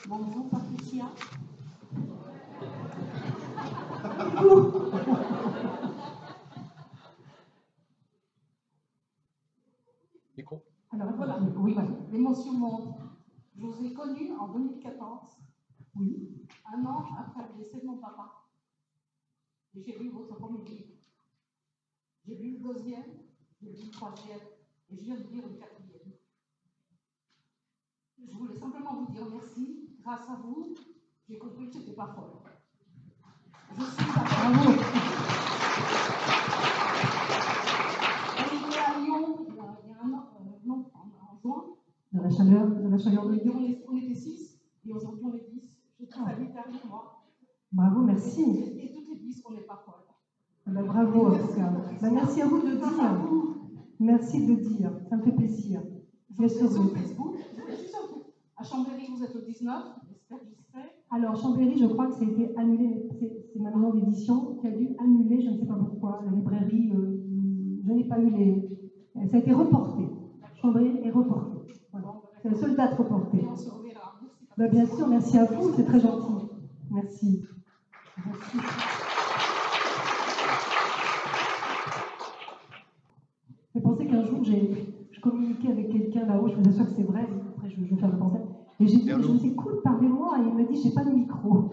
Bonjour Patricia. Micro. Alors voilà, oui, voilà. L'émotion monte. Je vous ai connu en 2014, oui, un an après le décès de mon papa. Et j'ai lu votre premier livre. J'ai lu le deuxième, j'ai lu le troisième, et je viens de lire le quatrième. Je voulais simplement vous dire merci. Grâce à vous, j'ai compris que je n'étais pas folle. Je suis arrivée à Lyon il y a un an, non, en juin. De la chaleur de Lyon. On était 6 et aujourd'hui on est 10. Je suis allée derrière moi. Bravo, merci. Et toutes les 10, on n'est pas folles. Ben, bravo en tout cas. Ben, merci à vous de le dire. Merci de le dire. Ça me fait plaisir. Je suis sur Facebook. À Chambéry, vous êtes au 19. J'espère que j'y serai. Alors, Chambéry, je crois que ça a été annulé. C'est ma maison d'édition qui a dû annuler, je ne sais pas pourquoi. La librairie, je n'ai pas eu les. Ça a été reporté. Chambéry est reporté. Voilà. C'est la seule date reportée. Et on se reverra. Ben, bien sûr, merci à vous, c'est très gentil. Merci. Merci. J'ai pensé qu'un jour, je communiquais avec quelqu'un là-haut, je vous assure que c'est vrai, après je vais faire le pensée. Et j'ai dit, je vous écoute, parlez-moi, et il m'a dit, j'ai pas de micro.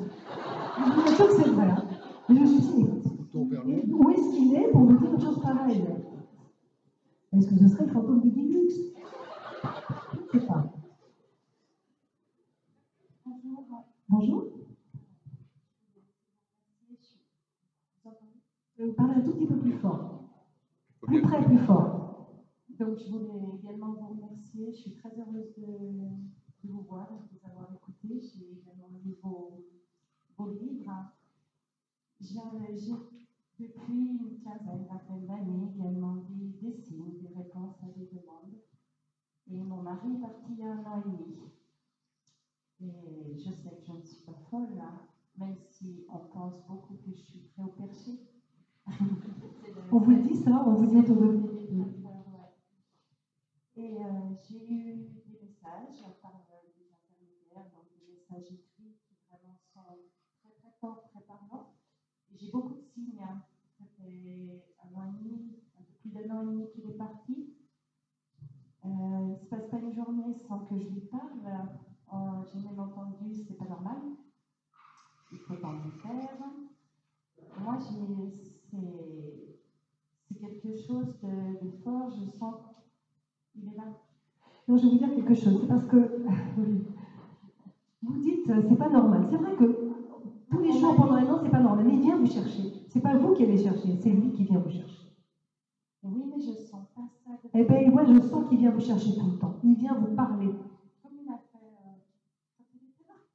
Je vous assure que c'est vrai. Hein. Et je me suis dit, où est-ce qu'il est pour me dire une chose pareille? Est-ce que ce serait le fantôme de Guy Lux? Je ne sais pas. Bonjour. Vous parlez un tout petit peu plus fort. Plus près, plus fort. Donc, je voulais également vous remercier. Je suis très heureuse de vous voir, de vous avoir écouté. J'ai également lu vos livres. J'ai, depuis une quinzaine, vingtaine d'années, également des signes, des réponses à des demandes. Et mon mari est parti il y a 1 an et demi. Et je sais que je ne suis pas folle, là, même si on pense beaucoup que je suis très au perché. On vous dit ça, on vous dit autour de vous. Et j'ai eu des messages par des intermédiaires, donc des messages écrits qui vraiment sont très très forts, très parlants. Et j'ai beaucoup de signes. Hein. Ça fait 1 an et demi, un peu plus d'1 an et demi qu'il est parti. Il ne se passe pas une journée sans que je lui parle. J'ai même entendu, c'est pas normal. Il faut en faire. Moi, c'est quelque chose de fort. Je sens qu'il est là. Non, je vais vous dire quelque chose. C'est parce que vous dites, c'est pas normal. C'est vrai que tous les jours pendant 1 an, c'est pas normal. Mais il vient vous chercher. C'est pas vous qui allez chercher, c'est lui qui vient vous chercher. Oui, mais je sens pas ça. Eh bien, moi, je sens qu'il vient vous chercher tout le temps. Il vient vous parler. Comme il a fait.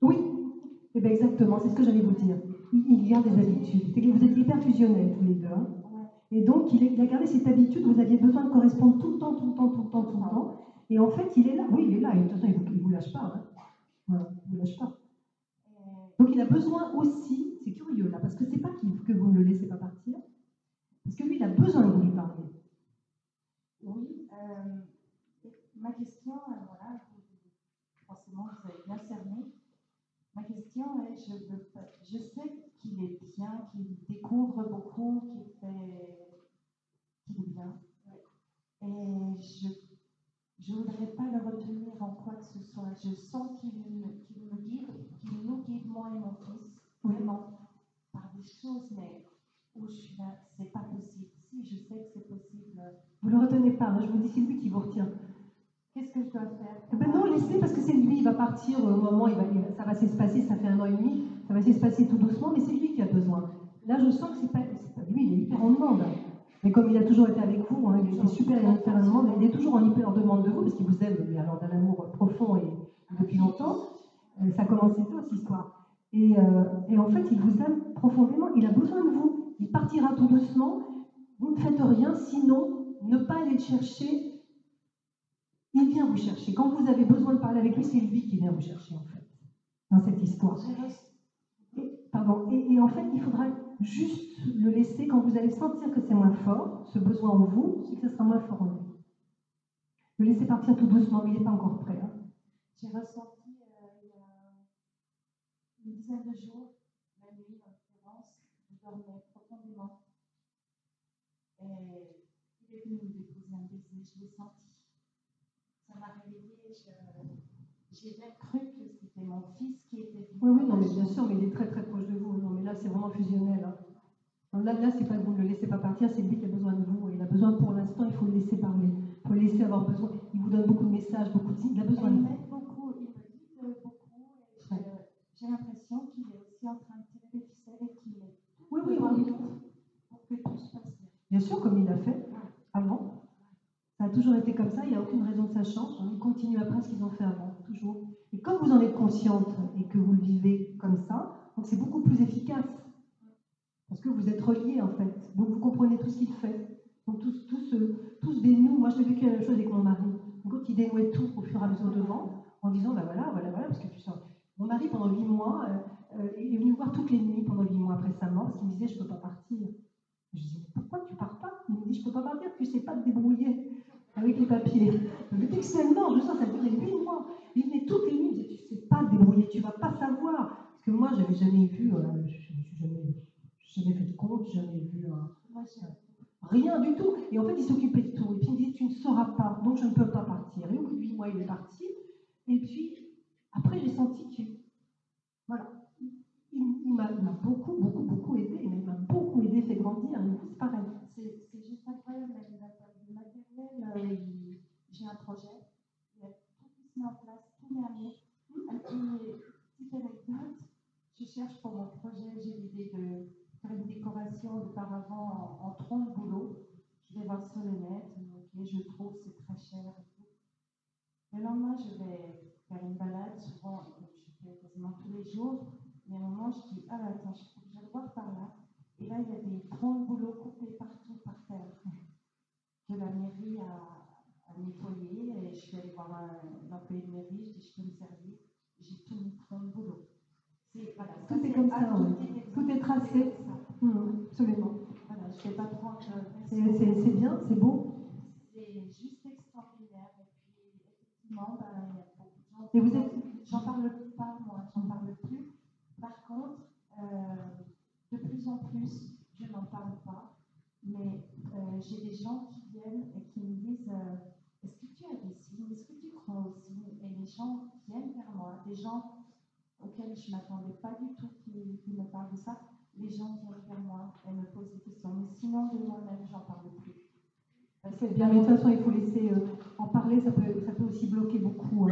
Oui, eh bien, exactement, c'est ce que j'allais vous dire. Il vient des habitudes. C'est que vous êtes hyper fusionnels tous les deux. Hein. Et donc, il a gardé cette habitude, vous aviez besoin de correspondre tout le temps, tout le temps, tout le temps, tout le temps. Et en fait, il est là. Oui, il est là. Et de toute façon, il ne vous lâche pas. Hein. Voilà, il ne vous lâche pas. Donc, il a besoin aussi, c'est curieux là, parce que c'est pas que vous ne le laissez pas partir, parce que lui, il a besoin que vous lui parliez. Oui, ma question, voilà, forcément, vous avez bien cerné. Ma question est, je sais qu'il est bien, qu'il découvre beaucoup, qu'il est bien. Et je ne voudrais pas le retenir en quoi que ce soit. Je sens qu'il me guide, qu'il nous guide, moi et mon fils, vraiment, par des choses, mais où je suis là, c'est pas possible. Si, je sais que c'est possible. Vous ne le retenez pas, hein, je vous dis, c'est lui qui vous retient. Qu'est-ce que je dois faire? Eh ben non, laissez, parce que c'est lui, il va partir au moment, ça va s'espacer, ça fait 1 an et demi, ça va s'espacer tout doucement, mais c'est lui qui a besoin. Là, je sens que c'est pas lui, il est hyper en demande. Mais comme il a toujours été avec vous, hein, il était super hyper en demande, il est toujours en hyper demande de vous, parce qu'il vous aime, lui, alors d'un amour profond et depuis longtemps. Ça a commencé tôt, cette histoire. Et en fait, il vous aime profondément, il a besoin de vous. Il partira tout doucement, vous ne faites rien, sinon, ne pas aller le chercher. Il vient vous chercher. Quand vous avez besoin de parler avec lui, c'est lui qui vient vous chercher, en fait, dans cette histoire. Et en fait, il faudra juste le laisser, quand vous allez sentir que c'est moins fort, ce besoin en vous, c'est que ce sera moins fort en lui. Le laisser partir tout doucement, mais il n'est pas encore prêt. Hein. J'ai ressenti dizaines de jours, la nuit en l'occurrence, je dormais profondément. Et il est venu me déposer un baiser, je l'ai senti. Ça m'a réveillée, j'ai même cru que c'était mon fils qui était venu. Oui, non, mais bien sûr, mais il est très très proche de vous. Non, mais là, c'est vraiment fusionnel. Hein. Non, là, c'est pas que vous ne le laissez pas partir, c'est lui qui a besoin de vous. Et il a besoin, pour l'instant, il faut le laisser parler. Il faut le laisser avoir besoin. Il vous donne beaucoup de messages, beaucoup de signes. Il a besoin de Il vous. m'aide beaucoup, il me guide beaucoup. Et j'ai l'impression qu'il est aussi en train de tirer des ficelles et qu'il est Oui, pour que tout se passe bien. Bien sûr, comme il l'a fait avant. Ça a toujours été comme ça, il n'y a aucune raison que ça change. Il continue après ce qu'ils ont fait avant, toujours. Et comme vous en êtes consciente et que vous le vivez comme ça, donc c'est beaucoup plus efficace. Parce que vous êtes reliés, en fait. Donc vous comprenez tout ce qu'il fait. Donc tous dénouent. Moi, je l'ai vécu la même chose avec mon mari. Donc, quand il dénouait tout au fur et à mesure devant, en disant, ben voilà, parce que tu sens. Mon mari, pendant 8 mois, il est venu me voir toutes les nuits pendant 8 mois après sa mort, parce qu'il me disait, je ne peux pas partir. Je disais, mais pourquoi tu pars pas? Il me dit, je ne peux pas partir, tu ne sais pas te débrouiller avec les papiers. Je me dis, extrêmement, je sens, ça durait 8 mois. Il venait toutes les nuits, il me disait, tu ne sais pas te débrouiller, tu ne vas pas savoir. Parce que moi, je n'avais jamais vu, je n'ai jamais fait de compte, jamais vu rien du tout. Et en fait, il s'occupait de tout. Et puis il me dit, tu ne sauras pas, donc je ne peux pas partir. Et au bout de 8 mois, il est parti. Et puis, après, j'ai senti que, voilà, il m'a beaucoup aidé. Il m'a beaucoup aidé, fait grandir. Et c'est pareil. C'est juste incroyable, le matériel. J'ai un projet, il y a tout qui se met en place, tout met à mettre. Petite anecdote, je cherche pour mon projet, j'ai l'idée de faire une décoration de paravent en tronc de bouleau. Je vais voir sur le net, ok, je trouve c'est très cher et tout. Le lendemain, je vais faire une balade, souvent, je fais quasiment tous les jours, mais à un moment, je dis, ah attends, je vais voir par là. Et là, il y a des troncs de bouleau coupés partout par terre, que la mairie a nettoyé, et je suis allée voir un employé de mairie, je dis, je peux me servir, j'ai tout mis tronc de bouleau. Voilà, tout est comme ça, oui. Tout est tracé. Absolument. Voilà, je ne fais pas trop. C'est bien, c'est beau. C'est juste extraordinaire. Et puis, effectivement, il y a beaucoup de gens. Et vous êtes. J'en parle pas, moi, j'en parle plus. Par contre, de plus en plus, je n'en parle pas. Mais j'ai des gens qui viennent et qui me disent est-ce que tu as des signes? Est-ce que tu crois aux signes? Et les gens viennent vers moi, des gens auxquels je ne m'attendais pas du tout qui me parlent de ça. Les gens viennent vers moi et me posent des questions. Mais sinon, de moi-même, j'en parle plus. C'est bien, mais de toute façon, il faut laisser en parler, ça peut aussi bloquer beaucoup. Hein.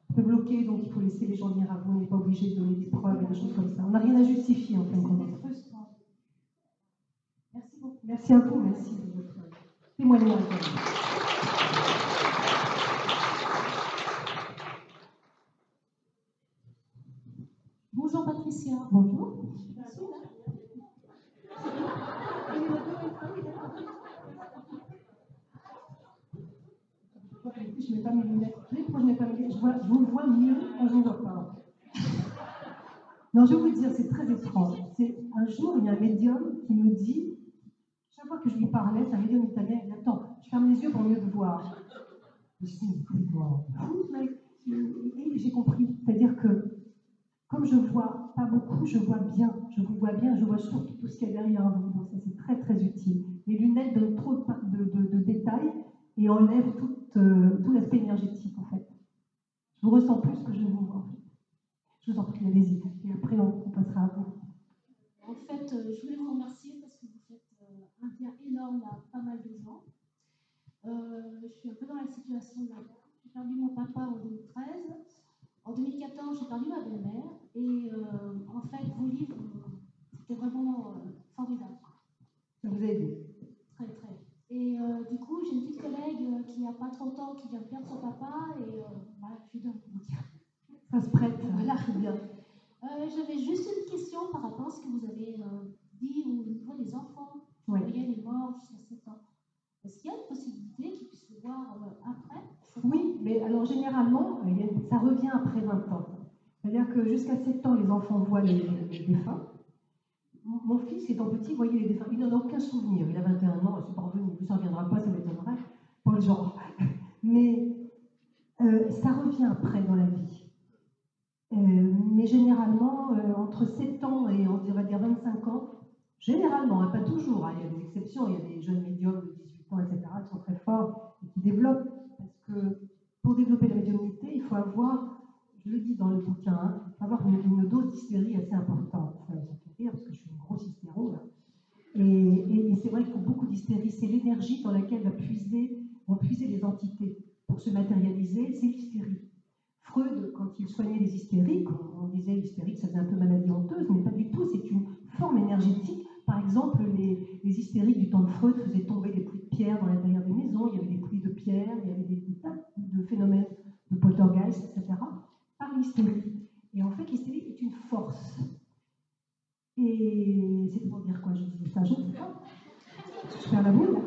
Ça peut bloquer, donc il faut laisser les gens venir à vous. On n'est pas obligé de donner des preuves et des choses comme ça. On n'a rien à justifier en fin de compte. C'est frustrant. Merci beaucoup. Merci à vous, merci de votre témoignage. Bonjour Patricia. Bonjour. Je ne mets pas mes lunettes. Pourquoi je mets pas mes lunettes? Je vous vois mieux quand je ne vois pas. Non, je vais vous dire, c'est très étrange. Un jour, il y a un médium qui me dit, chaque fois que je lui parlais, c'est un médium italien, il dit, attends, je ferme les yeux pour mieux te voir. Je dis, et j'ai compris. C'est-à-dire que, comme je ne vois pas beaucoup, je vois bien. Je vous vois bien, je vois surtout tout ce qu'il y a derrière vous. Donc ça, c'est très, très utile. Les lunettes donnent trop de détails et enlèvent tout l'aspect énergétique, en fait. Je vous ressens plus que je ne vous vois, en fait. Je vous en prie, allez-y. Et après, on passera à vous. En fait, je voulais vous remercier parce que vous faites un bien énorme à pas mal de gens. Je suis un peu dans la situation de la mère. J'ai perdu mon papa en 2013. En 2014, j'ai perdu ma belle-mère. Et en fait, vos livres, c'était vraiment formidable. Ça vous a aidé. Très, très. Et du coup, j'ai une petite collègue qui n'a pas 30 ans qui vient de perdre son papa. Et voilà, je lui donne mon dire. Ça se prête. Voilà. C'est bien. J'avais juste une question par rapport à ce que vous avez dit au niveau des enfants. Oui. Gabriel est mort jusqu'à 7 ans. Est-ce qu'il y a une possibilité qu'ils puissent le voir après? Oui, mais alors généralement, ça revient après 20 ans. C'est-à-dire que jusqu'à 7 ans, les enfants voient les défunts. Mon fils, étant petit, voyait les défunts. Il n'en a aucun souvenir. Il a 21 ans, c'est pas revenu. Il ne s'en reviendra pas, ça m'étonnerait. Pas le genre. Mais ça revient après dans la vie. Mais généralement, entre 7 ans et on va dire 25 ans, généralement, hein, pas toujours, hein, il y a des exceptions, il y a des jeunes médiums de 18 ans, etc., qui sont très forts et qui développent, parce que pour développer la médiumnité, il faut avoir, je le dis dans le bouquin, hein, il faut avoir une dose d'hystérie assez importante. Ça fait rire, parce que je suis une grosse hystéro, là. Et c'est vrai qu'il faut beaucoup d'hystérie, c'est l'énergie dans laquelle vont puiser les entités pour se matérialiser, c'est l'hystérie. Freud, quand il soignait les hystériques, on disait hystérique, ça faisait un peu maladie honteuse, mais pas du tout, c'est une forme énergétique. Par exemple, les hystériques du temps de Freud faisaient tomber des pluies de pierre dans l'intérieur des maisons, il y avait des pluies de pierre, il y avait des tas de phénomènes de poltergeist, etc., par l'hystérie. Et en fait, l'hystérie est une force. Et c'est pour dire quoi, je dis ça, je ne sais pas. Je perds la boule.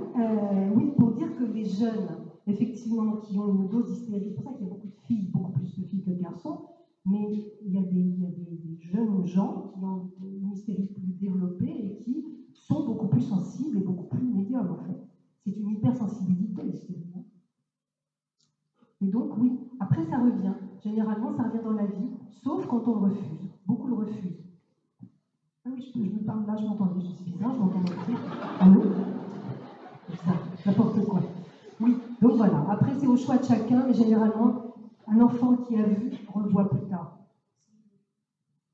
Oui, pour dire que les jeunes, effectivement, qui ont une dose d'hystérie, c'est pour ça qu'il y a beaucoup de filles, beaucoup plus de filles que de garçons, mais il y a des jeunes gens qui ont une hystérie plus développée et qui sont beaucoup plus sensibles et beaucoup plus médiums, en fait. C'est une hypersensibilité, l'hystérie. Et donc, oui, après, ça revient. Généralement, ça revient dans la vie, sauf quand on le refuse. Beaucoup le refusent. Ah oui, je me parle là, je m'entendais, je suis bizarre, je m'entends aussi. Allô? Bizarre, n'importe quoi. Oui, donc voilà. Après, c'est au choix de chacun, mais généralement, un enfant qui a vu revoit plus tard.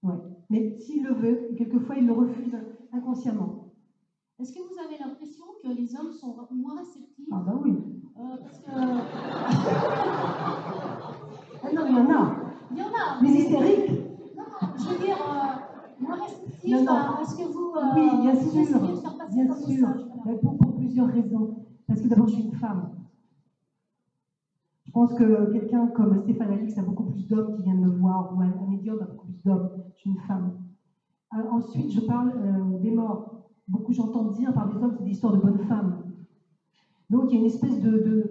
Ouais. Mais s'il le veut, quelquefois, il le refuse inconsciemment. Est-ce que vous avez l'impression que les hommes sont moins réceptifs? Ah bah oui. Parce que... Ah non, il y en a. Il y en a. Les hystériques. Non, je veux dire, moins réceptifs Non, non. à ce que vous... Oui, bien vous sûr. essayez de faire passer Bien comme sûr. message. Voilà. Mais pour plusieurs raisons. Parce que d'abord, je suis une femme. Je pense que quelqu'un comme Stéphane Alix a beaucoup plus d'hommes qui viennent me voir, ou un médium a beaucoup plus d'hommes. Je suis une femme. Ensuite, je parle des morts. Beaucoup j'entends dire par des hommes, c'est des histoires de bonnes femmes. Donc il y a une espèce de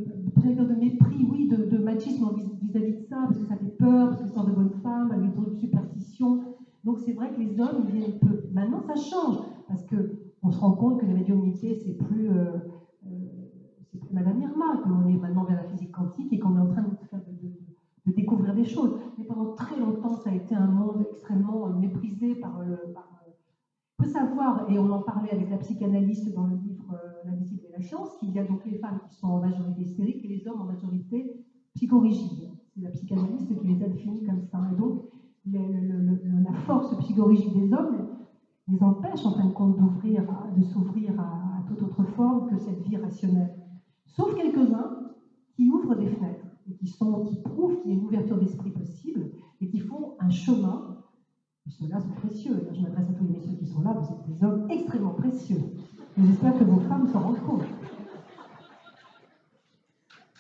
mépris, oui, de machisme vis-à-vis de ça, parce que ça fait peur, parce que c'est une histoire de bonnes femmes, avec d'autres superstitions. Donc c'est vrai que les hommes, ils viennent peu. Maintenant, ça change, parce qu'on se rend compte que la médiumnité, c'est plus Madame Irma, qu'on est maintenant vers la physique quantique et qu'on est en train de découvrir des choses. Mais pendant très longtemps, ça a été un monde extrêmement méprisé par il faut savoir, et on en parlait avec la psychanalyste dans le livre L'invisible et la science, qu'il y a donc les femmes qui sont en majorité hystériques et les hommes en majorité psychorigides. C'est la psychanalyste qui les a définis comme ça. Et donc, la force psychorigide des hommes les empêche, en fin de compte, de s'ouvrir à toute autre forme que cette vie rationnelle. Sauf quelques-uns qui ouvrent des fenêtres et qui prouvent qu'il y a une ouverture d'esprit possible et qui font un chemin. Et ceux-là sont précieux. Là, je m'adresse à tous les messieurs qui sont là, vous êtes des hommes extrêmement précieux. Et j'espère que vos femmes s'en rendent compte.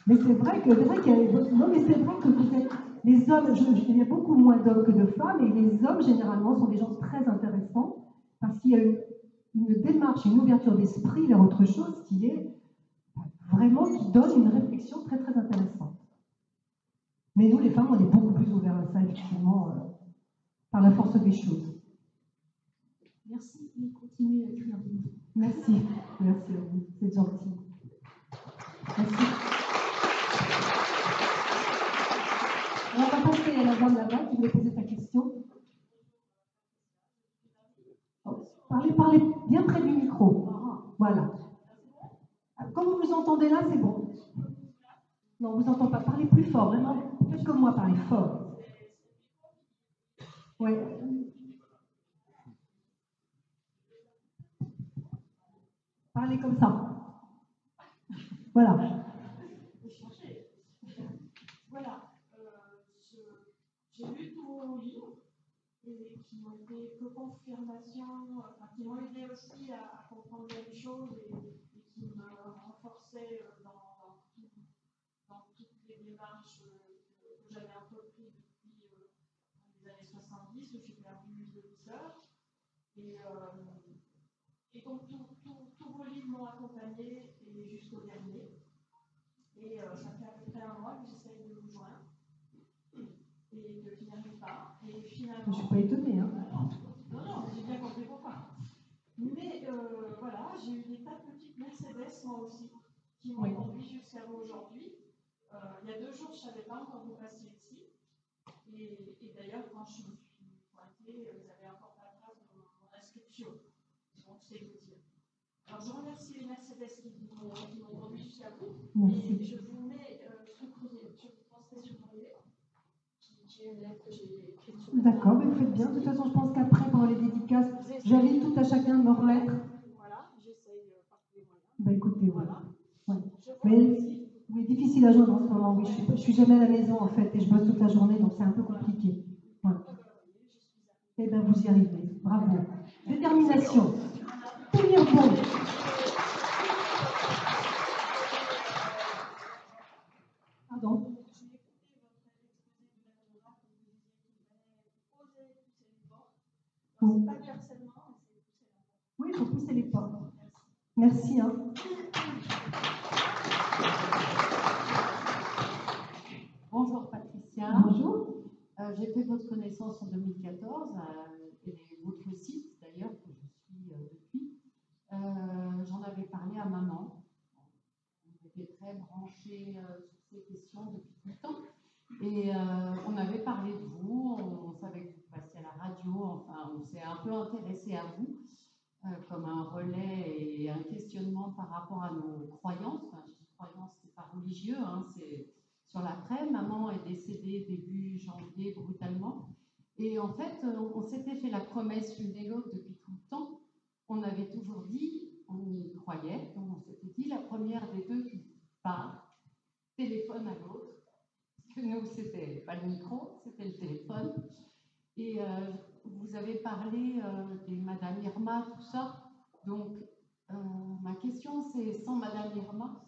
Mais c'est vrai que vous êtes les hommes, il y a beaucoup moins d'hommes que de femmes, et les hommes généralement sont des gens très intéressants parce qu'il y a une démarche, une ouverture d'esprit vers autre chose qui est vraiment qui donne une réflexion très très intéressante. Mais nous les femmes, on est beaucoup plus ouverts à ça effectivement par la force des choses. Merci et continuez à écrire. Merci, merci à vous, c'est gentil. Merci. On va passer à la dame là-bas qui voulait poser ta question. Oh, parlez bien près du micro. Voilà. Quand vous vous entendez là, c'est bon. Non, on ne vous entend pas. Parlez plus fort, vraiment. Faites comme moi, parlez fort. Oui. Parlez comme ça. Voilà. Voilà. J'ai lu tous vos livres et qui m'ont été que confirmation, qui m'ont aidé aussi à comprendre les choses et qui me renforçaient dans toutes les démarches que j'avais entreprises depuis les années 70 où j'ai perdu deux sœurs. Et donc tous vos livres m'ont accompagné jusqu'au dernier. Et ça fait à peu près un mois que j'essaye de vous joindre et que je n'y arrive pas. Et finalement. Je ne suis pas étonnée. Hein. Non, j'ai bien compris pourquoi. Mais voilà, j'ai eu des tas de petites Mercedes, moi aussi, qui m'ont conduit jusqu'à vous aujourd'hui. Il y a 2 jours, je ne savais pas encore vous passiez ici. Et d'ailleurs, quand je me suis pointée, vous avez un porte-à-trace de mon inscription. Donc, c'est vous dire. Alors, je remercie les Mercedes qui m'ont conduit jusqu'à vous. Merci. Et je vous mets sous courrier, je vous transmets sous courrier, qui est une lettre que j'ai écrite sur le D'accord, mais vous faites bien. De toute façon, je pense qu'après, pendant les dédicaces, j'invite tout à chacun de me remettre. Voilà, j'essaye par tous les moyens. Ben écoutez, oui. Voilà. Ouais. Je vous Mais remercie. oui, difficile à joindre en ce moment. Oui, je suis jamais à la maison en fait et je bosse toute la journée, donc c'est un peu compliqué. Voilà. Eh bien, vous y arrivez. Bravo. Détermination. Tenir bon. Pardon. Oui. Oui, il faut pousser les portes. Merci. Hein. Bonjour Patricia. Bonjour. J'ai fait votre connaissance en 2014 et votre site d'ailleurs que je suis depuis. J'en avais parlé à maman. On était très branchés sur ces questions depuis tout le temps. Et on avait parlé de vous, on savait que vous passiez à la radio, enfin on s'est un peu intéressé à vous comme un relais et un questionnement par rapport à nos croyances. Enfin, je dis croyances, c'est pas religieux, hein, c'est sur l'après. Maman est décédée début janvier brutalement. Et en fait, on s'était fait la promesse l'une et l'autre depuis tout le temps. On avait toujours dit, on y croyait, donc on s'était dit la première des deux qui part, téléphone à l'autre. Parce que nous, c'était pas le micro, c'était le téléphone. Et vous avez parlé des Madame Irma, tout ça. Donc, ma question, c'est sans Madame Irma,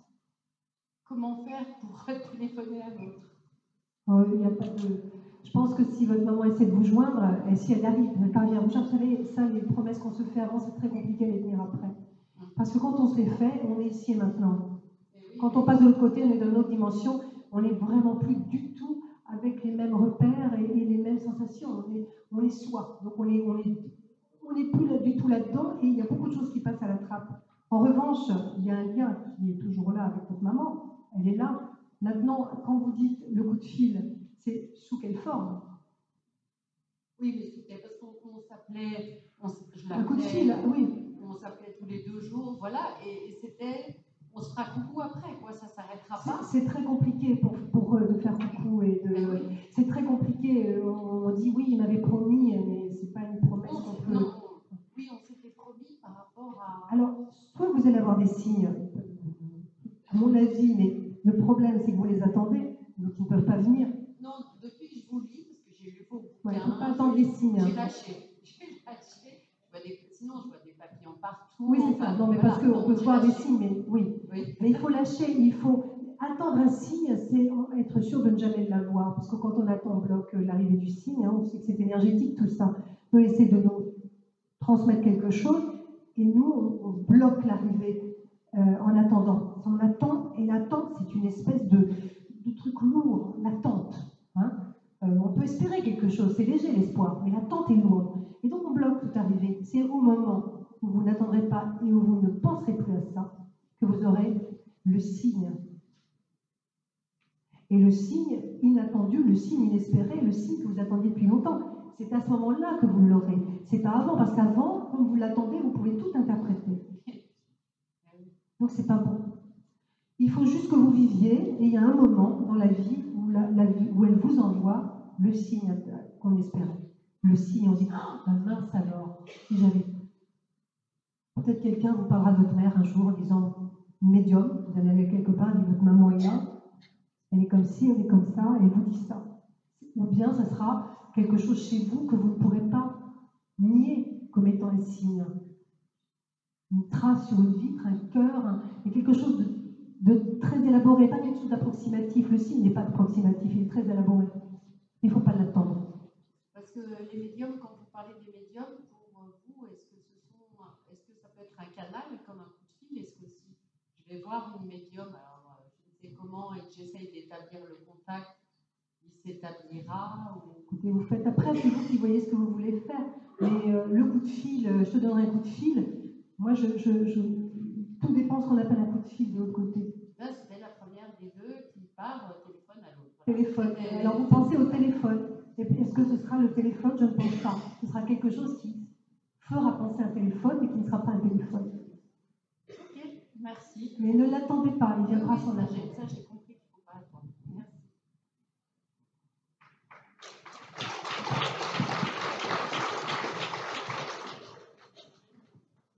comment faire pour téléphoner à l'autre? Il n'y a pas de... Je pense que si votre maman essaie de vous joindre, et si elle arrive, elle parvient à vous joindre, vous savez, ça, les promesses qu'on se fait avant, c'est très compliqué à les tenir après. Parce que quand on se les fait, on est ici et maintenant. Quand on passe de l'autre côté, on est dans une autre dimension, on n'est vraiment plus du tout avec les mêmes repères et les mêmes sensations. On est soi. Donc on est plus là, du tout là-dedans et il y a beaucoup de choses qui passent à la trappe. En revanche, il y a un lien qui est toujours là avec votre maman. Elle est là. Maintenant, quand vous dites le coup de fil, c'est sous quelle forme? Oui, mais c'était parce qu'on s'appelait, Un coup de fil, oui. On s'appelait tous les 2 jours, voilà, et c'était, on se fera coucou après, quoi, ça s'arrêtera pas. C'est très compliqué pour eux de faire coucou et de. Oui. C'est très compliqué. On dit oui, il m'avait promis, mais c'est pas une promesse qu'on peut. Non, oui, on s'était promis par rapport à. Alors, soit vous allez avoir des signes, à mon avis, mais le problème c'est que vous les attendez, donc ils ne peuvent pas venir. Non, depuis que je vous lis, parce que j'ai lu vos bouquins, Ouais, il ne faut pas attendre les signes. J'ai lâché. Sinon, je vois des papillons partout. Oui, c'est ça. Non, mais parce qu'on peut voir des signes, mais oui. Mais il faut lâcher, il faut attendre un signe, c'est être sûr de ne jamais l'avoir. Parce que quand on attend, on bloque l'arrivée du signe. Hein, on sait que c'est énergétique tout ça. On essaie de nous transmettre quelque chose et nous, on bloque l'arrivée en attendant. On attend, et l'attente, c'est une espèce de truc lourd, l'attente. Hein. On peut espérer quelque chose, c'est léger l'espoir, mais l'attente est lourde. Et donc on bloque toute arrivée. C'est au moment où vous n'attendrez pas et où vous ne penserez plus à ça que vous aurez le signe. Et le signe inattendu, le signe inespéré, le signe que vous attendiez depuis longtemps, c'est à ce moment-là que vous l'aurez. C'est pas avant, parce qu'avant, comme vous l'attendez, vous pouvez tout interpréter. Donc c'est pas bon. Il faut juste que vous viviez, et il y a un moment dans la vie où elle vous envoie le signe qu'on espérait. Le signe, on dit, oh, mince alors, si j'avais... Peut-être quelqu'un vous parlera de votre mère un jour en disant, médium, vous allez aller quelque part, dit votre maman est là, elle est comme ci, elle est comme ça, et elle vous dit ça. Ou bien ça sera quelque chose chez vous que vous ne pourrez pas nier comme étant un signe. Une trace sur une vitre, un cœur, et quelque chose de très élaboré, pas quelque chose d'approximatif. Le signe n'est pas approximatif, il est très élaboré. Il ne faut pas l'attendre. Parce que les médiums, quand vous parlez des médiums, pour vous, est-ce que ça peut être un canal comme un coup de fil? Est-ce que si je vais voir une médium, alors je ne sais comment, et que j'essaye d'établir le contact, il s'établira ou... Écoutez, vous faites après, c'est vous qui voyez ce que vous voulez faire. Mais le coup de fil, je te donnerai un coup de fil. Moi, tout dépend de ce qu'on appelle un coup de fil de l'autre côté. Là, c'était la première des deux qui part téléphone à l'autre. Téléphone. Alors, vous pensez au téléphone. Et puis, est-ce que ce sera le téléphone? Je ne pense pas. Ce sera quelque chose qui fera penser à un téléphone, mais qui ne sera pas un téléphone. Ok, merci. Mais ne l'attendez pas, il viendra sans Ça, attendre. j'ai compris qu'il ne faut pas attendre. Merci.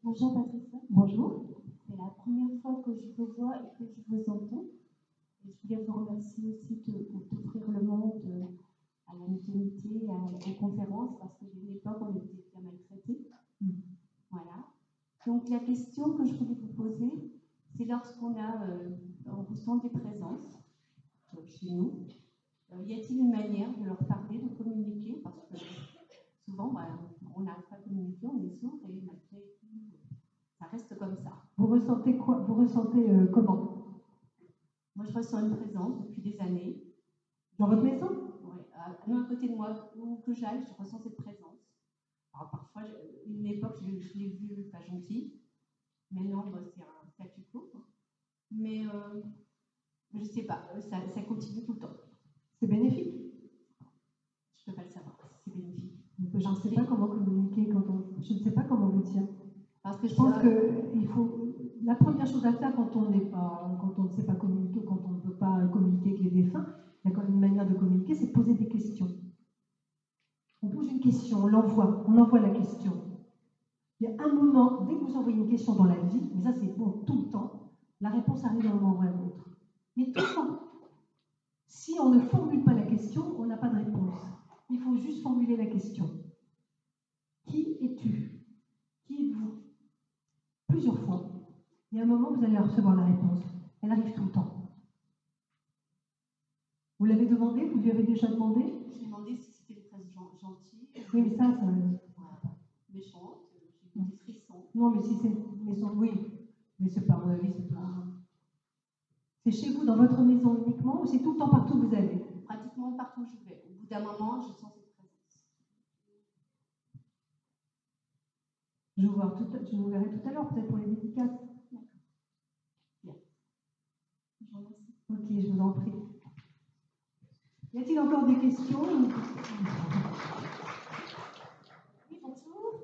Bonjour Patricia. Bonjour. C'est la première fois que je vous vois et que je vous entends. Et je voulais vous remercier aussi d'offrir le monde à la mutualité, aux conférences, parce qu'à une époque, on était bien maltraités. Voilà. Donc la question que je voulais vous poser, c'est on ressent des présences chez nous. Y a-t-il une manière de leur parler, de communiquer? Parce que souvent, on n'arrive pas à communiquer, on est sourd et malgré tout, ça reste comme ça. Vous ressentez quoi? Vous ressentez comment? Moi, je ressens une présence depuis des années. Dans votre maison? Ouais, à côté de moi, où que j'aille, je ressens cette présence. Alors, parfois, une époque, je l'ai vu pas gentil. Maintenant, c'est un statu quo. Mais je ne sais pas, ça continue tout le temps. C'est bénéfique? Je ne peux pas le savoir si c'est bénéfique. Je ne sais pas comment communiquer je ne sais pas comment vous dire. Parce que Je pense que la première chose à faire quand on ne sait pas communiquer, quand on ne peut pas communiquer avec les défunts, il y a quand même une manière de communiquer, c'est de poser des questions. On pose une question, on envoie la question. Il y a un moment, dès que vous envoyez une question dans la vie, mais ça c'est bon tout le temps, la réponse arrive à un moment ou à un autre. Mais tout le temps. Si on ne formule pas la question, on n'a pas de réponse. Il faut juste formuler la question. Qui es-tu? Qui êtes-vous? Plusieurs fois. Il y a un moment, vous allez recevoir la réponse. Elle arrive tout le temps. Vous l'avez demandé? Vous lui avez déjà demandé? je lui ai demandé si c'était une presse gentille. Oui, mais ça... Méchante, j'ai eu des frissons. Non, mais si c'est... Oui, mais c'est pas, à mon avis, c'est pas... C'est chez vous, dans votre maison uniquement, ou c'est tout le temps partout où vous allez? Pratiquement partout où je vais. Au bout d'un moment, je sens cette présence. Je vous verrai tout à l'heure, peut-être pour les dédicaces. D'accord. Bien. Je vous remercie. Ok, je vous en prie. Y a-t-il encore des questions? Oui, bonjour.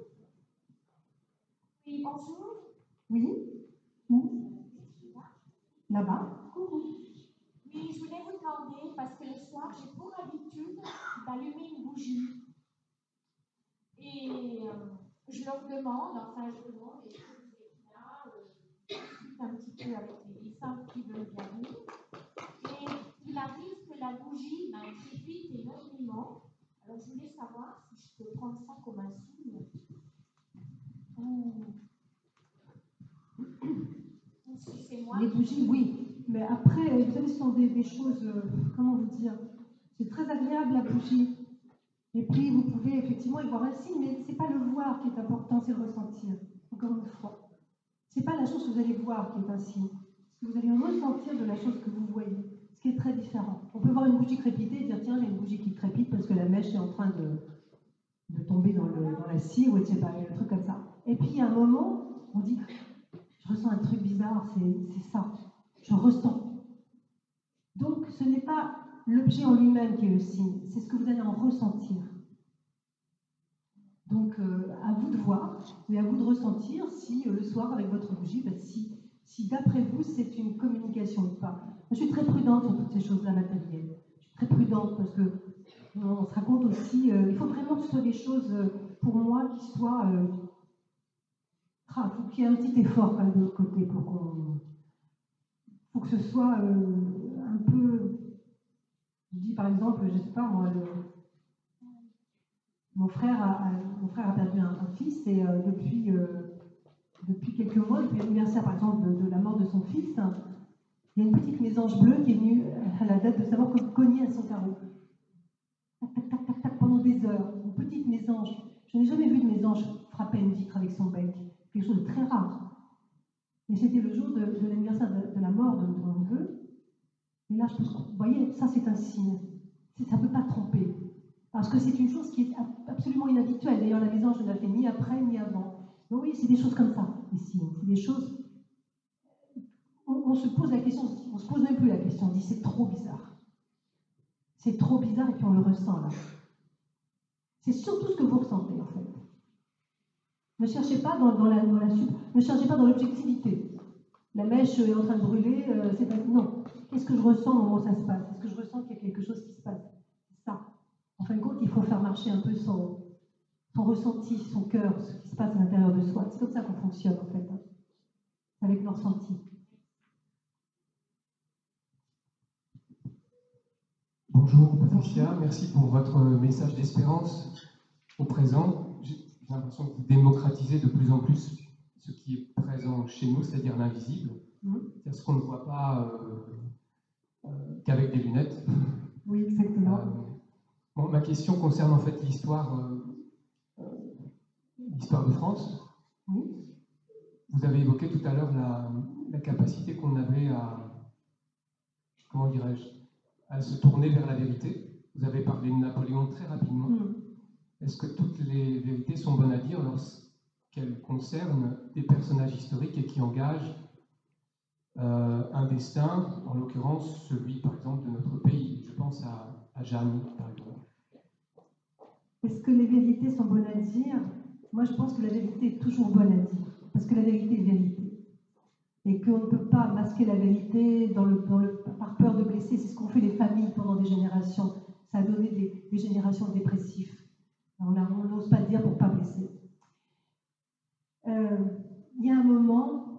Oui, bonjour. Oui? Où? Là-bas? Oui, je voulais vous demander, parce que le soir, j'ai pour habitude d'allumer une bougie. Et je leur demande, et je suis là, je discute un petit peu avec les savent qui veulent bien venir. Et il arrive que la bougie crépite énormément. Alors, je voulais savoir si je peux prendre ça comme un signe. Ou si c'est moi. Les bougies, oui. Mais après, vous savez, ce sont des choses, comment vous dire, c'est très agréable la bougie. Et puis, vous pouvez effectivement y voir un signe, mais ce n'est pas le voir qui est important, c'est le ressentir. Encore une fois. Ce n'est pas la chose que vous allez voir qui est un signe. Ce que vous allez ressentir de la chose que vous voyez, ce qui est très différent. On peut voir une bougie crépiter et dire, tiens, j'ai une bougie qui crépite parce que la mèche est en train de tomber dans la scie, ou etc. Un truc comme ça. Et puis, à un moment, on dit, je ressens un truc bizarre, c'est ça. Je ressens. Donc, ce n'est pas l'objet en lui-même qui est le signe, c'est ce que vous allez en ressentir. Donc, à vous de voir, et à vous de ressentir si le soir, avec votre bougie, si d'après vous, c'est une communication ou pas. Je suis très prudente sur toutes ces choses-là matérielles. Je suis très prudente parce que on se raconte aussi, il faut vraiment que ce soit des choses, pour moi, qui soient... il faut qu'il y ait un petit effort quand même de l'autre côté pour que ce soit un peu... Je dis par exemple, je ne sais pas moi, mon frère a perdu un fils et depuis quelques mois, depuis l'anniversaire par exemple de la mort de son fils, il y a une petite mésange bleue qui est venue à la date de sa mort cogner à son carreau. Tac, tac, tac, tac, tac, pendant des heures. Une petite mésange. Je n'ai jamais vu de mésange frapper une vitre avec son bec. Quelque chose de très rare. Et c'était le jour de l'anniversaire de la mort de mon neveu. Et là, vous voyez, ça c'est un signe. Ça ne peut pas tromper. Parce que c'est une chose qui est absolument inhabituelle. D'ailleurs, la mésange ne l'a fait ni après ni avant. Donc oui, c'est des choses comme ça, les signes. C'est des choses... On se pose la question, on ne se pose même plus la question, on dit c'est trop bizarre. C'est trop bizarre et puis on le ressent là. C'est surtout ce que vous ressentez, en fait. Ne cherchez pas ne cherchez pas dans l'objectivité. La mèche est en train de brûler, c'est pas... Non. Qu'est-ce que je ressens au moment où ça se passe? Est-ce que je ressens qu'il y a quelque chose qui se passe? C'est ça. En fin de compte, il faut faire marcher un peu son ressenti, son cœur, ce qui se passe à l'intérieur de soi. C'est comme ça qu'on fonctionne, en fait, hein. Avec nos ressentis. Bonjour Patricia, merci pour votre message d'espérance au présent. J'ai l'impression que vous démocratisez de plus en plus ce qui est présent chez nous, c'est-à-dire l'invisible, c'est-à-dire ce qu'on ne voit pas qu'avec des lunettes. Oui, exactement. Bon, ma question concerne en fait l'histoire de France. Oui. Vous avez évoqué tout à l'heure la capacité qu'on avait à, comment dirais-je, à se tourner vers la vérité. Vous avez parlé de Napoléon très rapidement. Est-ce que toutes les vérités sont bonnes à dire lorsqu'elles concernent des personnages historiques et qui engagent un destin, en l'occurrence celui par exemple de notre pays? Je pense à Jeanne, par exemple. Est-ce que les vérités sont bonnes à dire? Moi, je pense que la vérité est toujours bonne à dire, parce que la vérité est vérité. Et qu'on ne peut pas masquer la vérité par peur de blesser. C'est ce qu'ont fait les familles pendant des générations. Ça a donné des générations de dépressifs. On n'ose pas dire pour ne pas blesser. Il y a un moment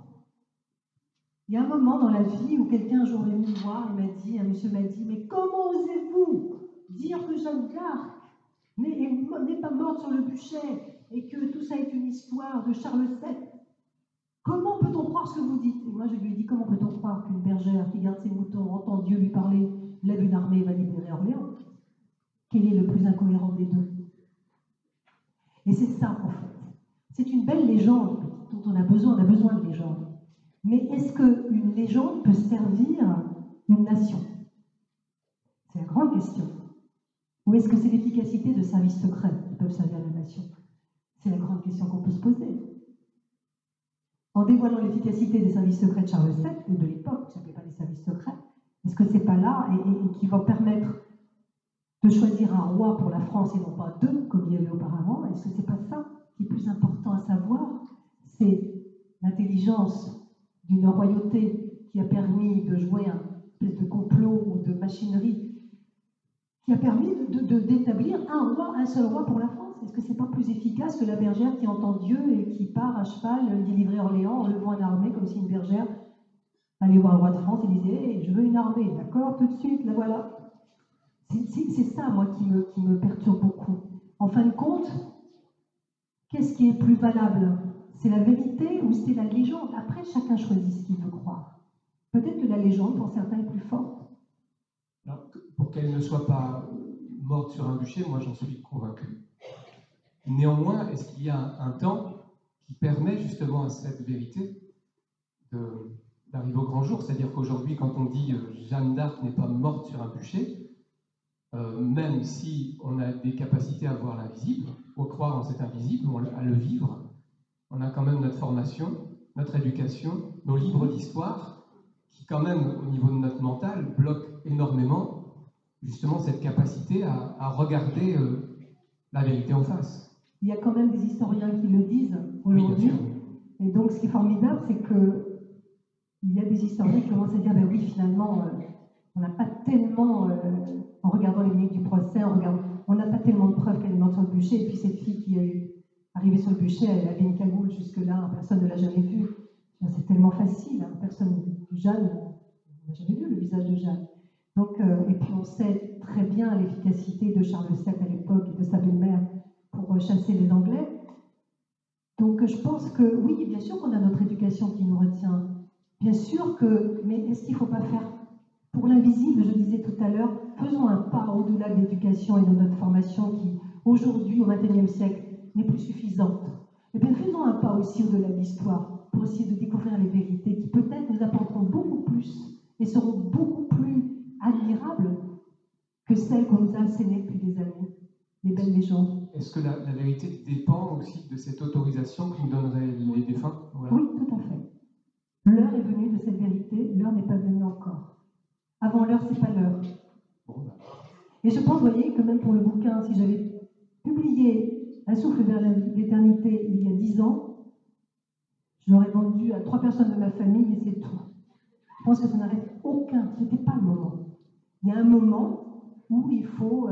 dans la vie où quelqu'un un jour est venu me voir et un monsieur m'a dit, mais comment osez-vous dire que Jeanne d'Arc n'est pas morte sur le bûcher et que tout ça est une histoire de Charles VII? Comment peut-on croire ce que vous dites? Et moi, je lui ai dit, comment peut-on croire qu'une bergère qui garde ses moutons entend Dieu lui parler, lève une armée et va libérer Orléans? Quel est le plus incohérent des deux? Et c'est ça, en fait. C'est une belle légende dont on a besoin de légendes. Mais est-ce qu'une légende peut servir une nation? C'est la grande question. Ou est-ce que c'est l'efficacité de services secrets qui peuvent servir la nation? C'est la grande question qu'on peut se poser. En dévoilant l'efficacité des services secrets de Charles VII, ou de l'époque, ça ne s'appelait pas des services secrets, est-ce que c'est pas là et qui va permettre de choisir un roi pour la France et non pas deux, comme il y avait auparavant? Est-ce que c'est pas ça qui est plus important à savoir? C'est l'intelligence d'une royauté qui a permis de jouer un espèce de complot ou de machinerie qui a permis d'établir un seul roi pour la France. Est-ce que c'est pas plus efficace que la bergère qui entend Dieu et qui part à cheval délivrer Orléans en levant une armée, comme si une bergère allait voir le roi de France et disait hey, je veux une armée, d'accord, tout de suite, la voilà. C'est ça, moi, qui me perturbe beaucoup. En fin de compte, qu'est-ce qui est plus valable? C'est la vérité ou c'est la légende? Après, chacun choisit ce qu'il veut croire. Peut-être que la légende, pour certains, est plus forte. Alors, pour qu'elle ne soit pas morte sur un bûcher, moi j'en suis convaincu. Néanmoins, est-ce qu'il y a un temps qui permet justement à cette vérité d'arriver au grand jour? C'est-à-dire qu'aujourd'hui, quand on dit Jeanne d'Arc n'est pas morte sur un bûcher, même si on a des capacités à voir l'invisible, à croire en cet invisible, à le vivre, on a quand même notre formation, notre éducation, nos livres d'histoire, qui quand même, au niveau de notre mental, bloquent énormément justement cette capacité à regarder la vérité en face. Il y a quand même des historiens qui le disent aujourd'hui. Et donc, ce qui est formidable, c'est qu'il y a des historiens qui commencent à dire ben oui, finalement, on n'a pas tellement, en regardant les minutes du procès, on n'a pas tellement de preuves qu'elle est morte sur le bûcher. Et puis, cette fille qui est arrivée sur le bûcher, elle avait une cagoule jusque-là, personne ne l'a jamais vue. C'est tellement facile, hein. Jeanne, on n'a jamais vu le visage de Jeanne. Donc, et puis, on sait très bien l'efficacité de Charles VII à l'époque et de sa belle-mère pour chasser les Anglais. Donc je pense que oui, bien sûr qu'on a notre éducation qui nous retient. Bien sûr que, mais est-ce qu'il ne faut pas faire pour l'invisible? Je disais tout à l'heure, faisons un pas au-delà de l'éducation et de notre formation qui, aujourd'hui, au XXIe siècle, n'est plus suffisante. Et bien faisons un pas aussi au-delà de l'histoire pour essayer de découvrir les vérités qui peut-être nous apporteront beaucoup plus et seront beaucoup plus admirables que celles qu'on nous a assénées depuis des années. Les belles légendes. Est-ce que la vérité dépend aussi de cette autorisation que nous donneraient les défunts? Voilà. Oui, tout à fait. L'heure est venue de cette vérité, l'heure n'est pas venue encore. Avant l'heure, c'est pas l'heure. Bon, Et je pense, vous voyez, que même pour le bouquin, si j'avais publié Un souffle vers l'éternité il y a 10 ans, je l'aurais vendu à 3 personnes de ma famille et c'est tout. Je pense que ça n'arrête aucun, ce n'était pas le moment. Il y a un moment où il faut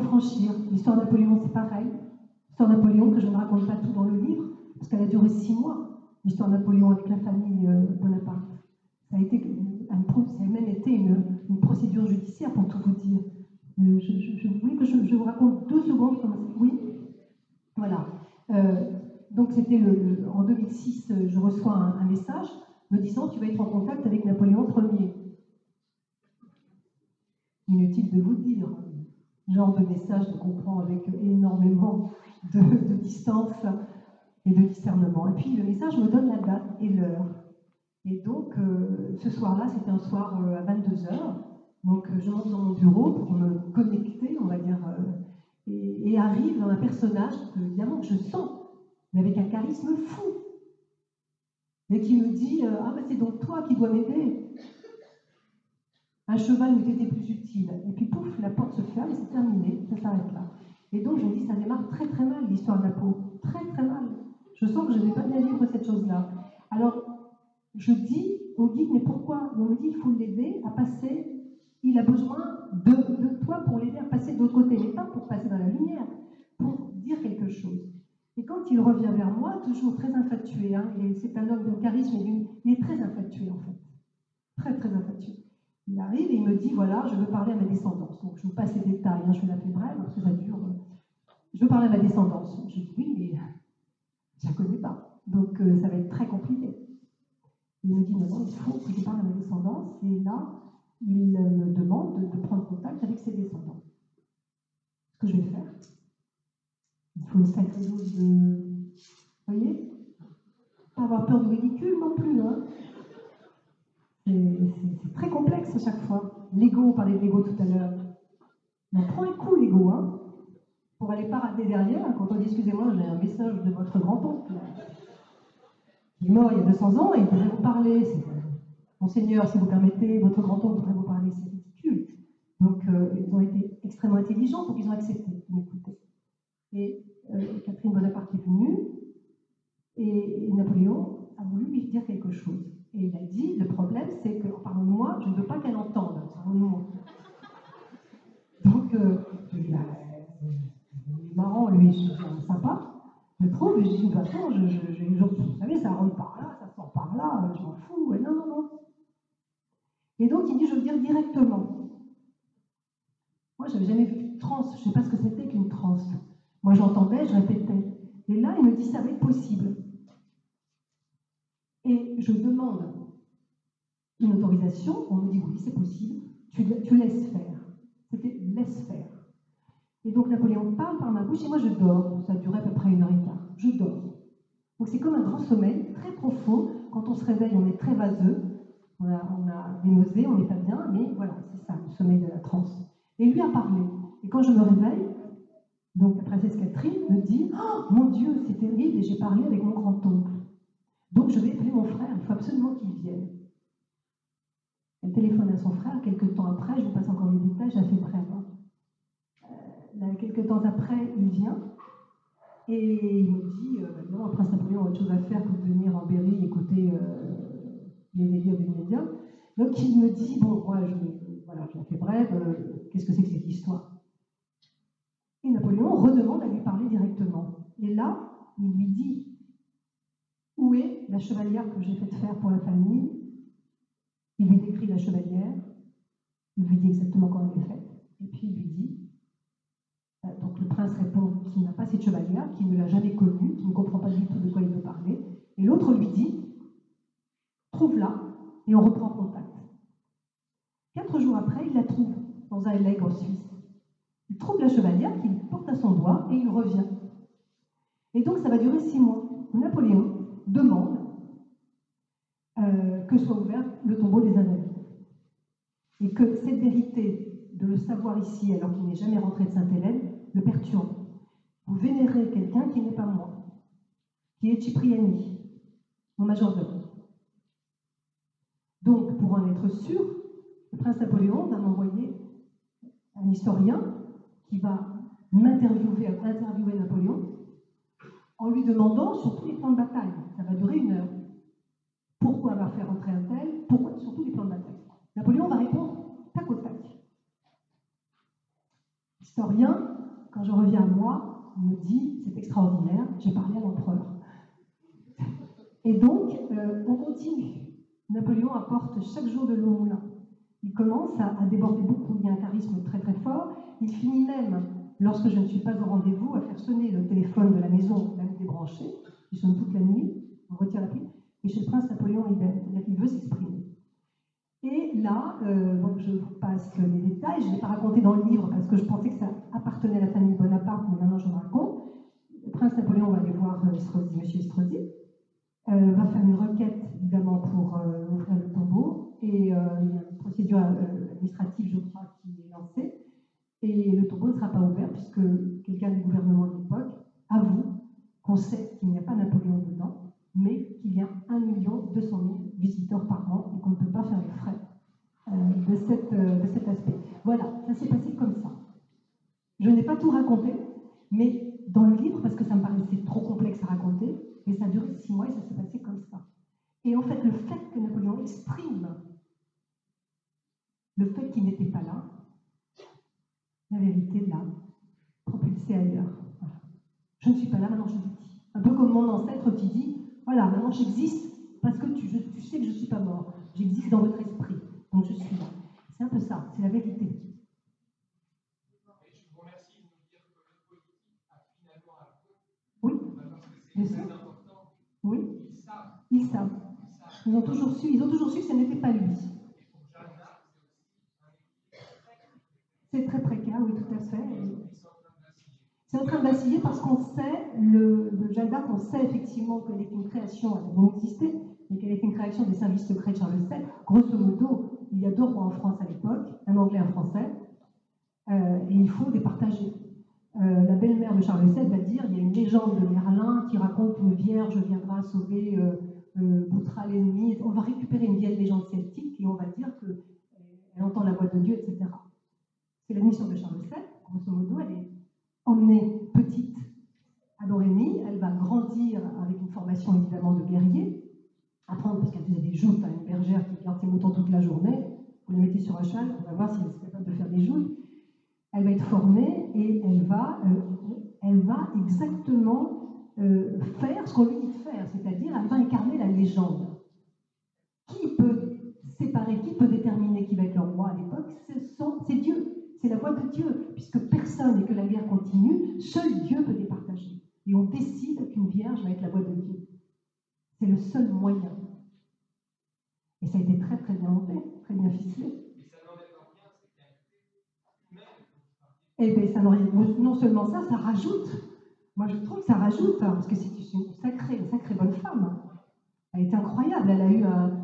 franchir. L'histoire de Napoléon, c'est pareil. L'histoire de Napoléon, que je ne raconte pas tout dans le livre, parce qu'elle a duré 6 mois, l'histoire de Napoléon avec la famille Bonaparte. Ça a même été une procédure judiciaire, pour tout vous dire. Je voulais que je vous raconte 2 secondes comment c'est. Oui, voilà. Donc c'était en 2006, je reçois un message me disant tu vas être en contact avec Napoléon Ier. Inutile de vous dire, genre de message qu'on prend avec énormément de distance et de discernement. Et puis le message me donne la date et l'heure. Et donc ce soir-là, c'était un soir à 22h. Donc je monte dans mon bureau pour me connecter, on va dire, et arrive un personnage que, évidemment, que je sens, mais avec un charisme fou. Et qui me dit ah, ben c'est donc toi qui dois m'aider. Un cheval m'eût été plus utile. Et puis pouf, la porte se ferme et c'est terminé, ça s'arrête là. Et donc je me dis, ça démarre très très mal l'histoire de la peau. Très très mal. Je sens que je ne vais pas bien vivre cette chose-là. Alors, je dis au guide, mais pourquoi? On me dit qu'il faut l'aider à passer, il a besoin de toi pour l'aider à passer de l'autre côté, mais pas pour passer dans la lumière, pour dire quelque chose. Et quand il revient vers moi, toujours très infatué, hein, et c'est un homme de charisme, il est très infatué en fait. Très très infatué. Il arrive et il me dit, voilà, je veux parler à ma descendance. Donc je vous passe les détails, hein, je vais l'appeler brève, parce que ça dure. Je veux parler à ma descendance. Je dis, oui, mais je ne la connais pas. Donc ça va être très compliqué. Il me dit, non, il faut que je parle à ma descendance. Et là, il me demande de prendre contact avec ses descendants. Ce que je vais faire. Il faut une sacrée dose de... Vous voyez? Pas avoir peur du ridicule non plus, hein. C'est très complexe à chaque fois. L'ego, on parlait de l'ego tout à l'heure. On prend un coup, l'ego, hein, pour aller parader derrière. Quand on dit, excusez-moi, j'ai un message de votre grand-oncle. Il est mort il y a 200 ans et il devrait vous parler. Monseigneur, si vous permettez, votre grand-oncle devrait vous parler. C'est ridicule. Donc, ils ont été extrêmement intelligents, donc ils ont accepté de m'écouter. Et Catherine Bonaparte est venue et Napoléon a voulu lui dire quelque chose. Et il a dit, le problème, c'est que, en parlant de moi, je ne veux pas qu'elle entende, parlant de moi. Donc, je dis, il est marrant, lui, c'est sympa, je trouve, et je dis, de toute façon, vous savez, ça rentre par là, ça sort par là, je m'en fous, et non. Et donc, il dit, je veux dire directement. Moi, je n'avais jamais vu une transe, je ne sais pas ce que c'était qu'une transe. Moi, j'entendais, je répétais. Et là, il me dit, ça va être possible. Et je demande une autorisation, on me dit oui, c'est possible, tu laisses faire. C'était laisse faire. Et donc Napoléon parle par ma bouche et moi je dors. Ça durait à peu près 1h15. Je dors. Donc c'est comme un grand sommeil, très profond. Quand on se réveille, on est très vaseux, on a des nausées, on n'est pas bien, mais voilà, c'est ça, le sommeil de la transe. Et lui a parlé. Et quand je me réveille, donc la princesse Catherine me dit « Oh mon Dieu, c'est terrible, et j'ai parlé avec mon grand-oncle. Donc je vais appeler mon frère, il faut absolument qu'il vienne. » Elle téléphone à son frère, quelques temps après, je vous passe encore les détails, j'ai fait bref. Quelques temps après, il vient, et il me dit, non, le prince Napoléon a autre chose à faire que de venir en Berry écouter les délires des médias. Donc il me dit, bon, moi, je la fais bref, qu'est-ce que c'est que cette histoire? Et Napoléon redemande à lui parler directement. Et là, il lui dit, où est la chevalière que j'ai fait faire pour la famille? Il lui décrit la chevalière, il lui dit exactement comment elle est faite, et puis il lui dit, donc le prince répond qu'il n'a pas cette chevalière, qu'il ne l'a jamais connue, qu'il ne comprend pas du tout de quoi il veut parler, et l'autre lui dit, trouve-la, et on reprend contact. 4 jours après, il la trouve dans un legs en Suisse. Il trouve la chevalière qu'il porte à son doigt, et il revient. Et donc ça va durer 6 mois. Napoléon demande que soit ouvert le tombeau des Invalides. Et que cette vérité, de le savoir ici, alors qu'il n'est jamais rentré de Sainte-Hélène, le perturbe. Vous vénérez quelqu'un qui n'est pas moi, qui est Cipriani, mon majordome. Donc, pour en être sûr, le prince Napoléon va m'envoyer un historien qui qui va interviewer Napoléon en lui demandant sur tous les plans de bataille. Ça va durer 1 heure. Pourquoi va faire entrer un tel? Pourquoi sur tous les plans de bataille? Napoléon va répondre tac au tac. Historien, quand je reviens à moi, il me dit c'est extraordinaire, j'ai parlé à l'empereur. Et donc, on continue. Napoléon apporte chaque jour de l'eau au moulin. Il commence à déborder beaucoup, il y a un charisme très très fort. Il finit même, lorsque je ne suis pas au rendez-vous, à faire sonner le téléphone de la maison, même débranché. Il sonne toute la nuit, on retire la pile. Et chez le prince Napoléon, il veut s'exprimer. Et là, donc je vous passe les détails, je ne l'ai pas raconté dans le livre parce que je pensais que ça appartenait à la famille Bonaparte, mais maintenant je le raconte. Le prince Napoléon va aller voir Estrosi, monsieur Estrosi, va faire une requête évidemment pour ouvrir le tombeau, et il y a une procédure administrative, je crois, qui est lancée, et le tombeau ne sera pas ouvert puisque quelqu'un du gouvernement de l'époque avoue qu'on sait qu'il n'y a pas Napoléon dedans, mais qu'il y a 1 200 000 visiteurs par an et qu'on ne peut pas faire les frais de cet aspect. Voilà, ça s'est passé comme ça. Je n'ai pas tout raconté, mais dans le livre, parce que ça me paraissait trop complexe à raconter, et ça a duré 6 mois et ça s'est passé comme ça. Et en fait, le fait que Napoléon exprime le fait qu'il n'était pas là, la vérité l'a propulsé ailleurs. Voilà. Je ne suis pas là, maintenant je le dis. Un peu comme mon ancêtre qui dit, voilà, maintenant j'existe parce que tu sais que je ne suis pas mort. J'existe dans votre esprit, donc je suis là. C'est un peu ça, c'est la vérité. Et je vous remercie de nous dire que le politique a finalement un peu. Oui, Parce que c'est très important. Oui, Ils savent. ils savent. Ils ont toujours su que ce n'était pas lui. Et pour Jeanne d'Arc, c'est aussi un C'est très précaire, oui, tout à fait. Ils sont en train de vaciller. C'est en train de vaciller parce qu'on sait, de Jeanne d'Arc, on sait effectivement qu'elle est une création, elle a bien existé, mais qu'elle est une création des services secrets de Charles VII. Grosso modo, il y a 2 rois en France à l'époque, un anglais et un français, et il faut les partager. La belle-mère de Charles VII va dire, il y a une légende de Merlin qui raconte qu'une vierge viendra sauver Boutral l'ennemi. On va récupérer une vieille légende celtique et on va dire qu'elle entend la voix de Dieu, etc. C'est la mission de Charles VII. Grosso modo, elle est emmenée petite à Domrémy, elle va grandir avec une formation évidemment de guerrier, apprendre parce qu'elle faisait des joutes à une bergère qui garde ses moutons toute la journée. Vous la mettez sur un cheval, on va voir si elle est capable de faire des joutes. Elle va être formée et elle va exactement faire ce qu'on lui dit de faire, c'est-à-dire elle va incarner la légende. Qui peut séparer, qui peut déterminer qui va être le roi à l'époque? C'est Dieu, c'est la voix de Dieu, puisque personne et que la guerre continue, seul Dieu peut départager. Et on décide qu'une vierge va être la voix de Dieu. C'est le seul moyen. Et ça a été très très bien monté, très bien ficelé. Et ça n'enlève rien, c'est qu'il y a une humaine. Eh bien, ça non seulement ça, ça rajoute. Moi, je trouve que ça rajoute, hein, parce que c'est une sacrée bonne femme. Elle était incroyable. Elle a eu un.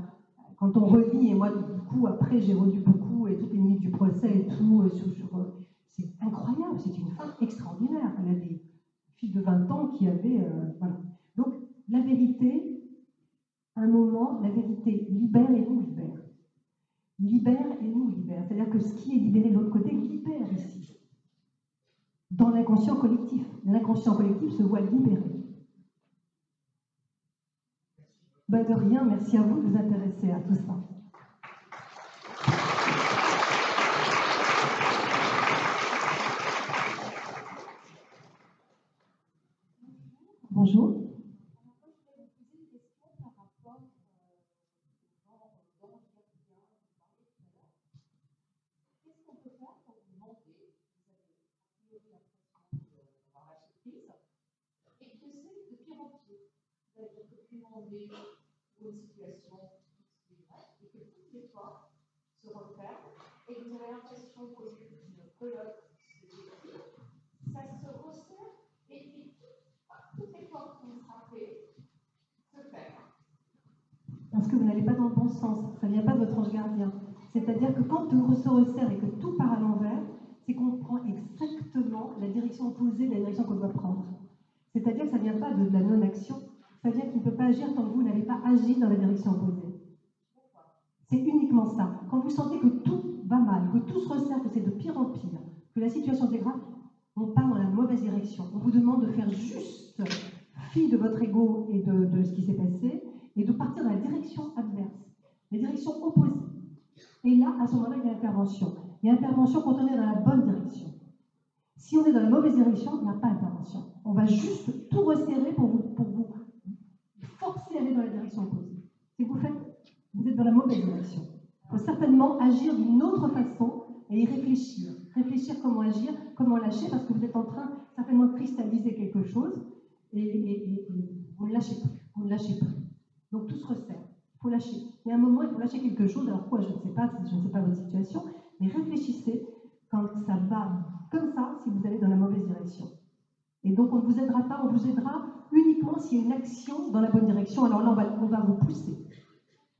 Quand on relit, et moi, du coup, après, j'ai relu beaucoup, et toutes les minutes du procès et tout, c'est incroyable. C'est une femme extraordinaire. Elle a des filles de 20 ans qui avaient. Voilà. Donc, la vérité, à un moment, la vérité libère et nous libère. Libère et nous libère. C'est-à-dire que ce qui est libéré de l'autre côté libère ici. Dans l'inconscient collectif. L'inconscient collectif se voit libéré. Ben de rien, merci à vous de vous intéresser à tout ça. Bonjour. Pour une situation et que toutes les portes se referment et que vous avez l'impression qu'au lieu d'une colonne ça se resserre et puis toutes les portes qui ont frappé se ferment. Parce que vous n'allez pas dans le bon sens, ça ne vient pas de votre ange gardien. C'est-à-dire que quand tout se resserre et que tout part à l'envers, c'est qu'on prend exactement la direction opposée de la direction qu'on doit prendre. C'est-à-dire que ça ne vient pas de la non-action. Ça veut dire qu'il ne peut pas agir tant que vous n'avez pas agi dans la direction opposée. C'est uniquement ça. Quand vous sentez que tout va mal, que tout se resserre, que c'est de pire en pire, que la situation se dégrade, on part dans la mauvaise direction. On vous demande de faire juste fi de votre ego et de ce qui s'est passé et de partir dans la direction adverse, la direction opposée. Et là, à ce moment-là, il y a intervention. Il y a intervention quand on est dans la bonne direction. Si on est dans la mauvaise direction, il n'y a pas d'intervention. On va juste tout resserrer pour vous forcer à aller dans la direction opposée. Si vous êtes dans la mauvaise direction. Il faut certainement agir d'une autre façon et y réfléchir. Réfléchir comment agir, comment lâcher, parce que vous êtes en train certainement de cristalliser quelque chose et vous ne lâchez plus. Vous ne lâchez plus. Donc tout se resserre. Il faut lâcher. Il y a un moment, il faut lâcher quelque chose. Alors quoi, je ne sais pas votre situation, mais réfléchissez quand ça va comme ça, si vous allez dans la mauvaise direction. Et donc on ne vous aidera pas, on vous aidera uniquement s'il y a une action dans la bonne direction. Alors là, on va vous pousser.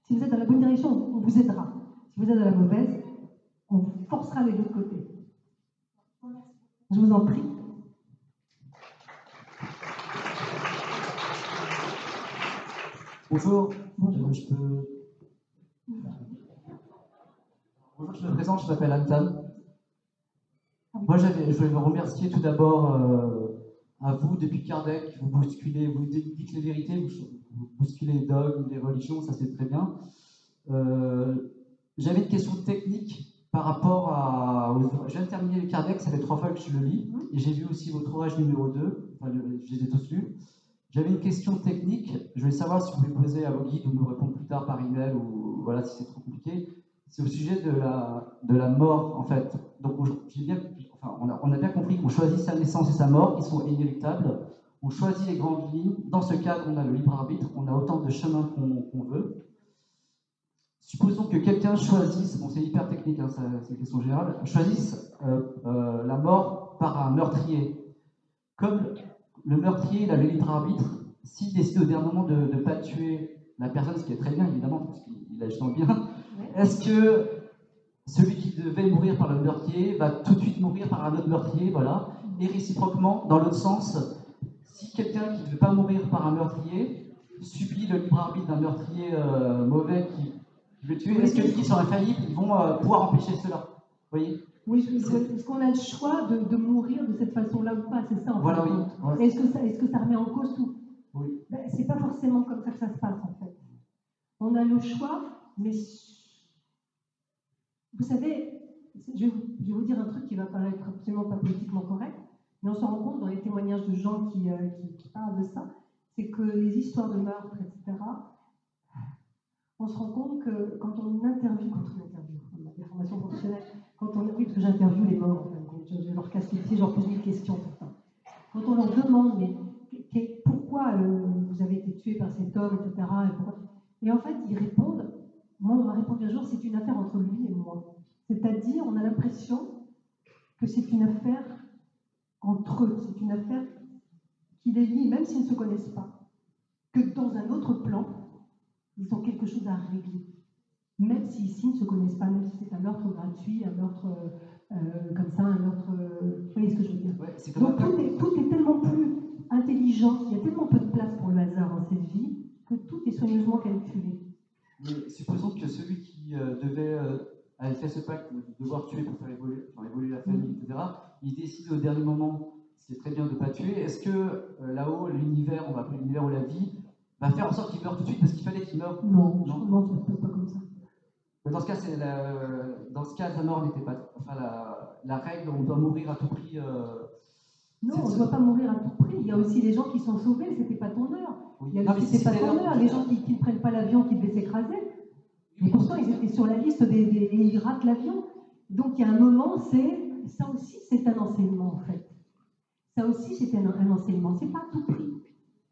Si vous êtes dans la bonne direction, on vous aidera. Si vous êtes dans la mauvaise, on vous forcera à aller de l'autre côté. Je vous en prie. Bonjour. Bonjour. Bonjour, je me présente, je m'appelle Antam. Moi, je voulais vous remercier tout d'abord à vous, depuis Kardec. Vous bousculez, vous dites les vérités, vous bousculez les dogmes, les religions, ça c'est très bien. J'avais une question technique par rapport à... Je viens de terminer le Kardec, ça fait 3 fois que je le lis, et j'ai vu aussi votre ouvrage numéro 2, enfin, je les ai tous lus. J'avais une question technique, je voulais savoir si vous pouvez poser à vos guides ou me répondre plus tard par email, ou voilà, si c'est trop compliqué. C'est au sujet de la mort, en fait. Donc, on a bien compris qu'on choisit sa naissance et sa mort, qui sont inéluctables. On choisit les grandes lignes. Dans ce cadre, on a le libre arbitre, on a autant de chemins qu'on veut. Supposons que quelqu'un choisisse, bon c'est hyper technique, hein, c'est une question générale, choisisse la mort par un meurtrier. Comme le meurtrier, il a le libre arbitre, s'il décide au dernier moment de ne pas tuer la personne, ce qui est très bien évidemment, parce qu'il agit dans le bien, est-ce que celui qui devait mourir par le meurtrier va tout de suite mourir par un autre meurtrier, voilà, et réciproquement, dans l'autre sens, si quelqu'un qui ne veut pas mourir par un meurtrier subit le libre arbitre d'un meurtrier mauvais qui veut tuer, est-ce que qui sont infaillibles, ils vont pouvoir empêcher cela? Vous voyez? Oui, est-ce qu'on a le choix de mourir de cette façon-là ou pas? C'est ça en fait. Voilà, oui. Ouais. Est-ce que ça remet en cause tout? Oui. Ben, c'est pas forcément comme ça que ça se passe en fait. On a le choix, mais vous savez, je vais vous dire un truc qui va paraître absolument pas politiquement correct, mais on se rend compte dans les témoignages de gens qui parlent de ça, c'est que les histoires de meurtre, etc., on se rend compte que quand on interviewe, on a des formations professionnelles, oui, parce que j'interviewe les morts, je leur casse les pieds, je leur pose 1000 questions. Quand on leur demande, mais pourquoi vous avez été tué par cet homme, etc., et en fait, ils répondent, moi, on m'a répondu un jour, c'est une affaire entre lui et moi. C'est-à-dire, on a l'impression que c'est une affaire entre eux, c'est une affaire qui les lie, même s'ils ne se connaissent pas, que dans un autre plan, ils ont quelque chose à régler. Même si ici, ils ne se connaissent pas, même si c'est un meurtre gratuit, un meurtre comme ça, un meurtre... vous voyez ce que je veux dire? Ouais, donc tout est tellement plus intelligent, il y a tellement peu de place pour le hasard dans cette vie, que tout est soigneusement calculé. Mais supposons que celui qui avait fait ce pacte de devoir tuer pour faire évoluer la famille, etc., il décide au dernier moment, c'est très bien de ne pas tuer, est-ce que là-haut, l'univers, on va appeler l'univers ou la vie, va faire en sorte qu'il meure tout de suite parce qu'il fallait qu'il meure? Non, ça ne se passe pas comme ça. Mais dans ce cas, la mort n'était pas... Enfin, la règle, on doit mourir à tout prix... Non, on ne doit pas mourir à tout prix. Il y a aussi des gens qui sont sauvés, c'était pas ton heure. Oui. C'était pas ton heure. Les gens qui ne prennent pas l'avion, qui devaient s'écraser. Et pourtant, ils étaient sur la liste et ils ratent l'avion. Donc, il y a un moment, ça aussi, c'est un enseignement, en fait. Ça aussi, c'est un enseignement. C'est pas à tout prix.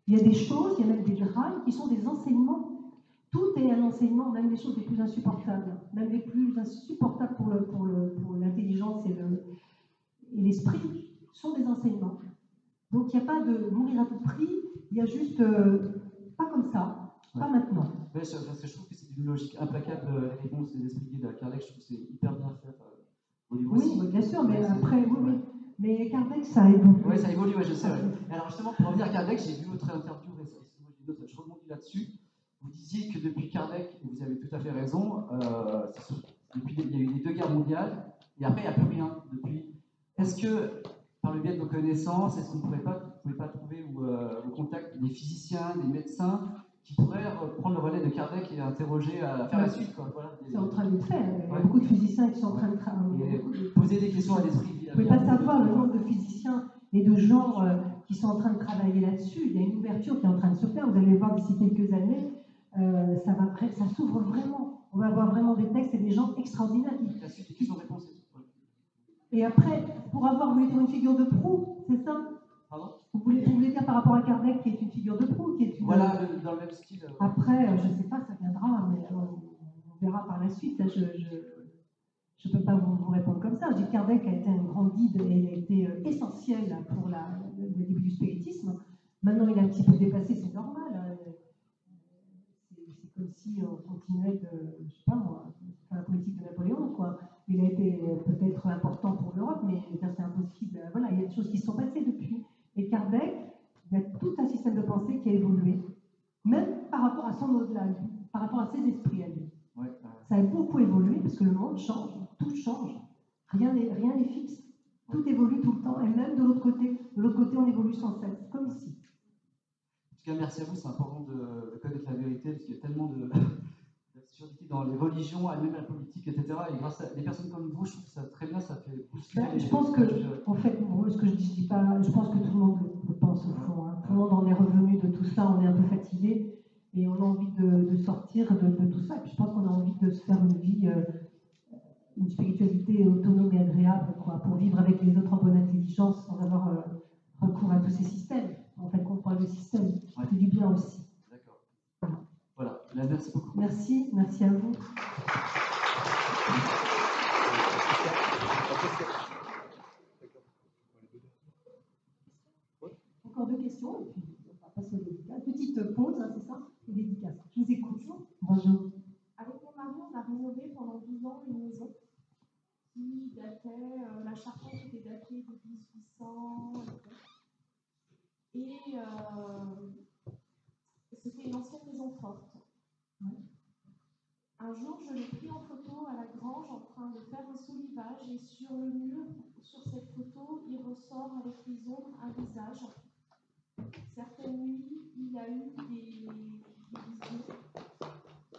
Il y a des choses, il y a même des drames qui sont des enseignements. Tout est un enseignement, même les choses les plus insupportables. Même les plus insupportables pour l'intelligence et l'esprit sont des enseignements. Donc, il n'y a pas de mourir à tout prix, il y a juste, pas comme ça, pas maintenant. Ouais, parce que je trouve que c'est une logique implacable, les réponses des esprits guides à Kardec, je trouve que c'est hyper bien fait. Oui, bien sûr, mais après, oui. Mais Kardec, ça évolue. Oui, ça évolue, ouais, je sais. Ouais. Alors justement, pour revenir à Kardec, j'ai vu votre interview récemment, je rebondis là-dessus. Vous disiez que depuis Kardec, et vous avez tout à fait raison, depuis il y a eu les 2 guerres mondiales, et après il n'y a plus rien depuis. Est-ce que, par le biais de vos connaissances, est-ce que vous ne pouvez pas trouver au contact des physiciens, des médecins qui pourraient prendre le relais de Kardec et interroger à faire la suite, quoi. Voilà, C'est en train de le faire. Il y a beaucoup de physiciens qui sont en train de travailler. Poser des questions à l'esprit. Vous ne pouvez pas savoir le nombre de physiciens et de gens qui sont en train de travailler là-dessus. Il y a une ouverture qui est en train de se faire. Vous allez voir d'ici quelques années, ça s'ouvre vraiment. On va avoir vraiment des textes et des gens extraordinaires. La suite des questions-réponses. Et après, pour avoir, vous voulez dire une figure de proue, c'est ça? Pardon? Vous voulez dire par rapport à Kardec, qui est une figure de proue, qui est une... Voilà, dans le même style. Après, je ne sais pas, ça viendra, mais on verra par la suite. Là, je ne peux pas vous répondre comme ça. Je dis que Kardec a été un grand guide et il a été essentiel pour le début du spiritisme. Maintenant, il est un petit peu dépassé, c'est normal. C'est comme si on continuait de, je ne sais pas moi, faire la politique de Napoléon, quoi. Il a été peut-être important pour l'Europe, mais c'est impossible. Voilà, il y a des choses qui se sont passées depuis. Et Kardec, il y a tout un système de pensée qui a évolué, même par rapport à son au-delà, par rapport à ses esprits à lui. Ouais, Ça a beaucoup évolué parce que le monde change, tout change. Rien n'est fixe. Tout évolue tout le temps. Et même de l'autre côté, on évolue sans cesse, comme ici. En tout cas, merci à vous. C'est important de connaître la vérité parce qu'il y a tellement d'absurdité dans les religions, même la politique, etc. Et grâce à des personnes comme vous, je trouve que ça très bien, ça fait bousculer. Je pense que, en fait, ce que je dis pas, je pense que tout le monde le pense au fond. Hein. Tout le monde en est revenu de tout ça, on est un peu fatigué et on a envie de sortir de tout ça. Et puis je pense qu'on a envie de se faire une vie, une spiritualité autonome et agréable, quoi, pour vivre avec les autres en bonne intelligence, sans avoir recours à tous ces systèmes. En fait, comprendre le système, c'est du bien aussi. D'accord. Voilà. Là, merci beaucoup. Merci à vous. Encore deux questions, et puis on va passer aux dédicaces. Petite pause, hein, c'est ça? Les dédicaces. Je vous écoute. Bonjour. Avec mon mari, on a rénové pendant 12 ans une maison qui datait, la charpente était datée de 1800. Et c'était une ancienne maison forte. Un jour, je l'ai pris en photo à la grange en train de faire un soulivage et sur le mur, sur cette photo, il ressort avec les ombres un visage. Certaines nuits, il a eu des visions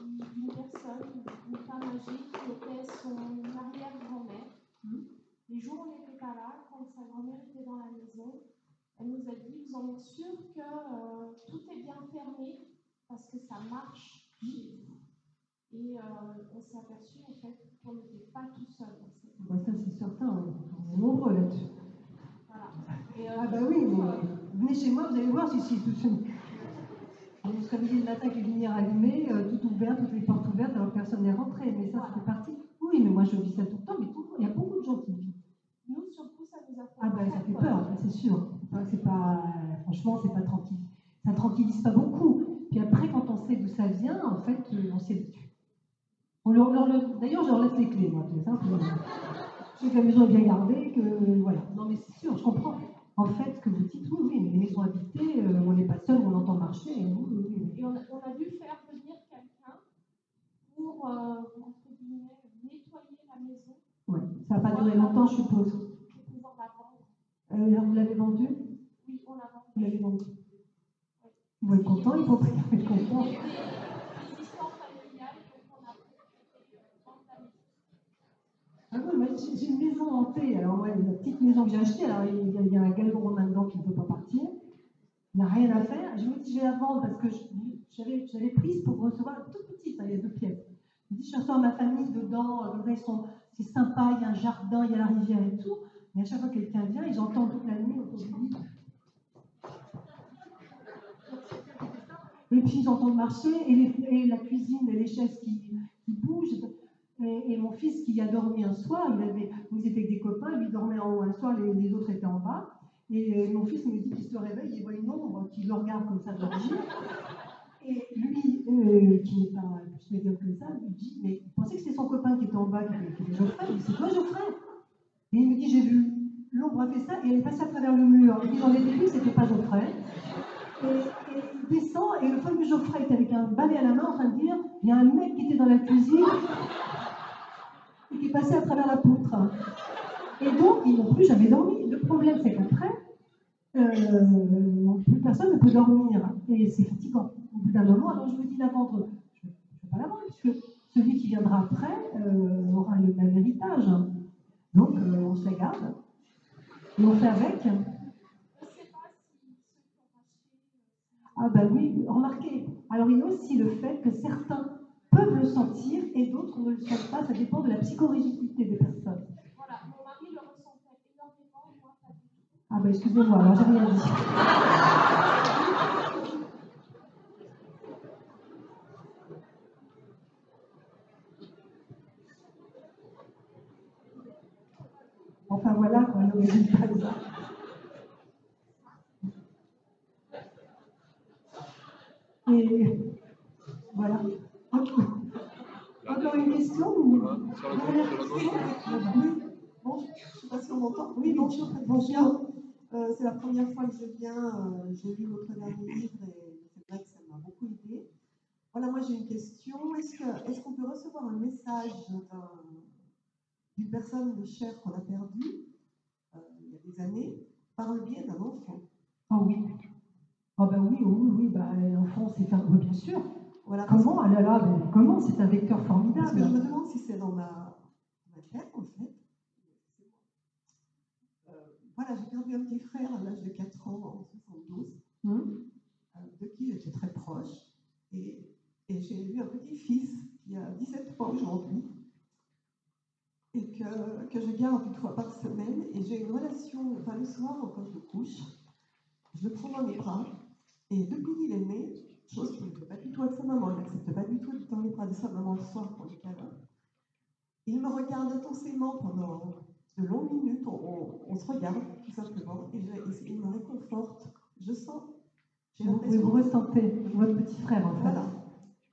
d'une personne, une femme âgée qui était son arrière-grand-mère. Les jours où on n'était pas là, quand sa grand-mère était dans la maison, elle nous a dit, vous en êtes sûr que tout est bien fermé parce que ça marche chez vous. Et on s'est aperçu en fait qu'on n'était pas tout seul. Ça c'est certain, on est nombreux là-dessus. Voilà. Ah bah oui, mais venez chez moi, vous allez voir si tout seul. On se réveillait le matin avec les lumières allumées, tout ouvert, toutes les portes ouvertes, alors que personne n'est rentré. Mais ça fait partie. Oui, mais moi je vis ça tout le temps, mais tout le temps, il y a beaucoup de gens qui vivent. Nous, sur le coup, ça nous a fait. Ah ben ça fait peur, c'est sûr. C'est pas, franchement, c'est pas tranquille. Ça ne tranquillise pas beaucoup. Puis après, quand on sait d'où ça vient, en fait, on s'y habitue. D'ailleurs, je leur laisse les clés, moi, c'est simple. Je sais que la maison est bien gardée, que voilà. Non, mais c'est sûr, je comprends. En fait, ce que vous dites, oui, mais les maisons habitées, on n'est pas seul, on entend marcher. Oui. Et on a dû faire venir quelqu'un pour, entre guillemets, nettoyer la maison. Oui, ça n'a pas duré longtemps, je suppose. Pour pouvoir la vendre. Vous l'avez vendue? Oui, on l'a vendue. Vous l'avez vendue. Vous êtes content, il faut pas être content. Ah oui, moi j'ai une maison hantée. Alors, moi, la petite maison que j'ai achetée, alors il y a un galon romain dedans qui ne peut pas partir. Il n'y a rien à faire. Je me dis, je vais la vendre parce que j'avais prise pour recevoir une toute petite, il y a 2 pièces. Je me dis, je reçois ma famille dedans, c'est sympa, il y a un jardin, il y a la rivière et tout. Mais à chaque fois que quelqu'un vient, ils entendent toute la nuit autour du lit. Et puis ils entendent marcher, et la cuisine, et les chaises qui bougent. Et mon fils qui a dormi un soir, vous étiez avec des copains, lui dormait en haut un soir, les autres étaient en bas. Et mon fils me dit qu'il se réveille, il voit une ombre qui le regarde comme ça dormir. Et lui, qui n'est pas plus médium que ça, lui dit, mais il pensait que c'était son copain qui était en bas, qui était Geoffrey. Il dit, c'est toi Geoffrey? Et il me dit, j'ai vu, l'ombre a fait ça, et elle est passée à travers le mur. Et puis j'en ai déduit que c'était pas Geoffrey. Et il descend, et le fameux Geoffrey était avec un balai à la main en train de dire, il y a un mec qui était dans la cuisine et qui est passé à travers la poutre. Et donc, ils n'ont plus jamais dormi. Le problème, c'est qu'à plus personne ne peut dormir. Et c'est fatigant. Au bout d'un moment, alors je me dis la vendre, je ne vais pas la vendre, puisque celui qui viendra après aura le même héritage. Donc, on se la garde. Et on fait avec. Ah ben oui, remarquez. Alors il y a aussi le fait que certains peuvent le sentir et d'autres ne le sentent pas. Ça dépend de la psychorigidité des personnes. Voilà, mon mari le ressentait énormément, moi pas du tout. Ah ben excusez-moi, alors j'ai rien dit. Enfin voilà, quoi, le résultat de ça. Et voilà. Encore une question ou... Sur le compte de la gauche. Oui, bon, je ne sais pas si on m'entend. Oui, bonjour. C'est la première fois que je viens. J'ai lu votre dernier livre et c'est vrai que ça m'a beaucoup aidé. Voilà, moi j'ai une question. Est-ce qu'on peut recevoir un message d'une personne de chair qu'on a perdue il y a des années par le biais d'un enfant? Ah oui. Ah ben oui, bah, l'enfant, c'est un... Oui, bien sûr. Voilà, Comment? Ah là là, ben, comment? C'est un vecteur formidable. Parce que je me demande si c'est dans ma tête, en fait. Voilà, j'ai perdu un petit frère à l'âge de 4 ans, en 72, de qui j'étais très proche. Et j'ai eu un petit-fils qui a 17 ans aujourd'hui, et que je garde une fois par semaine. Et j'ai une relation, enfin le soir, quand je me couche, je le prends dans mes bras. Et depuis qu'il est né, chose qu'il ne fait pas du tout avec sa maman, il n'accepte pas du tout d'être dans les bras de sa maman le soir pour les câlins, il me regarde intensément pendant de longues minutes, on se regarde tout simplement, et il me réconforte. Je sens, j'ai l'impression... Vous ressentez votre petit frère, en fait. Voilà.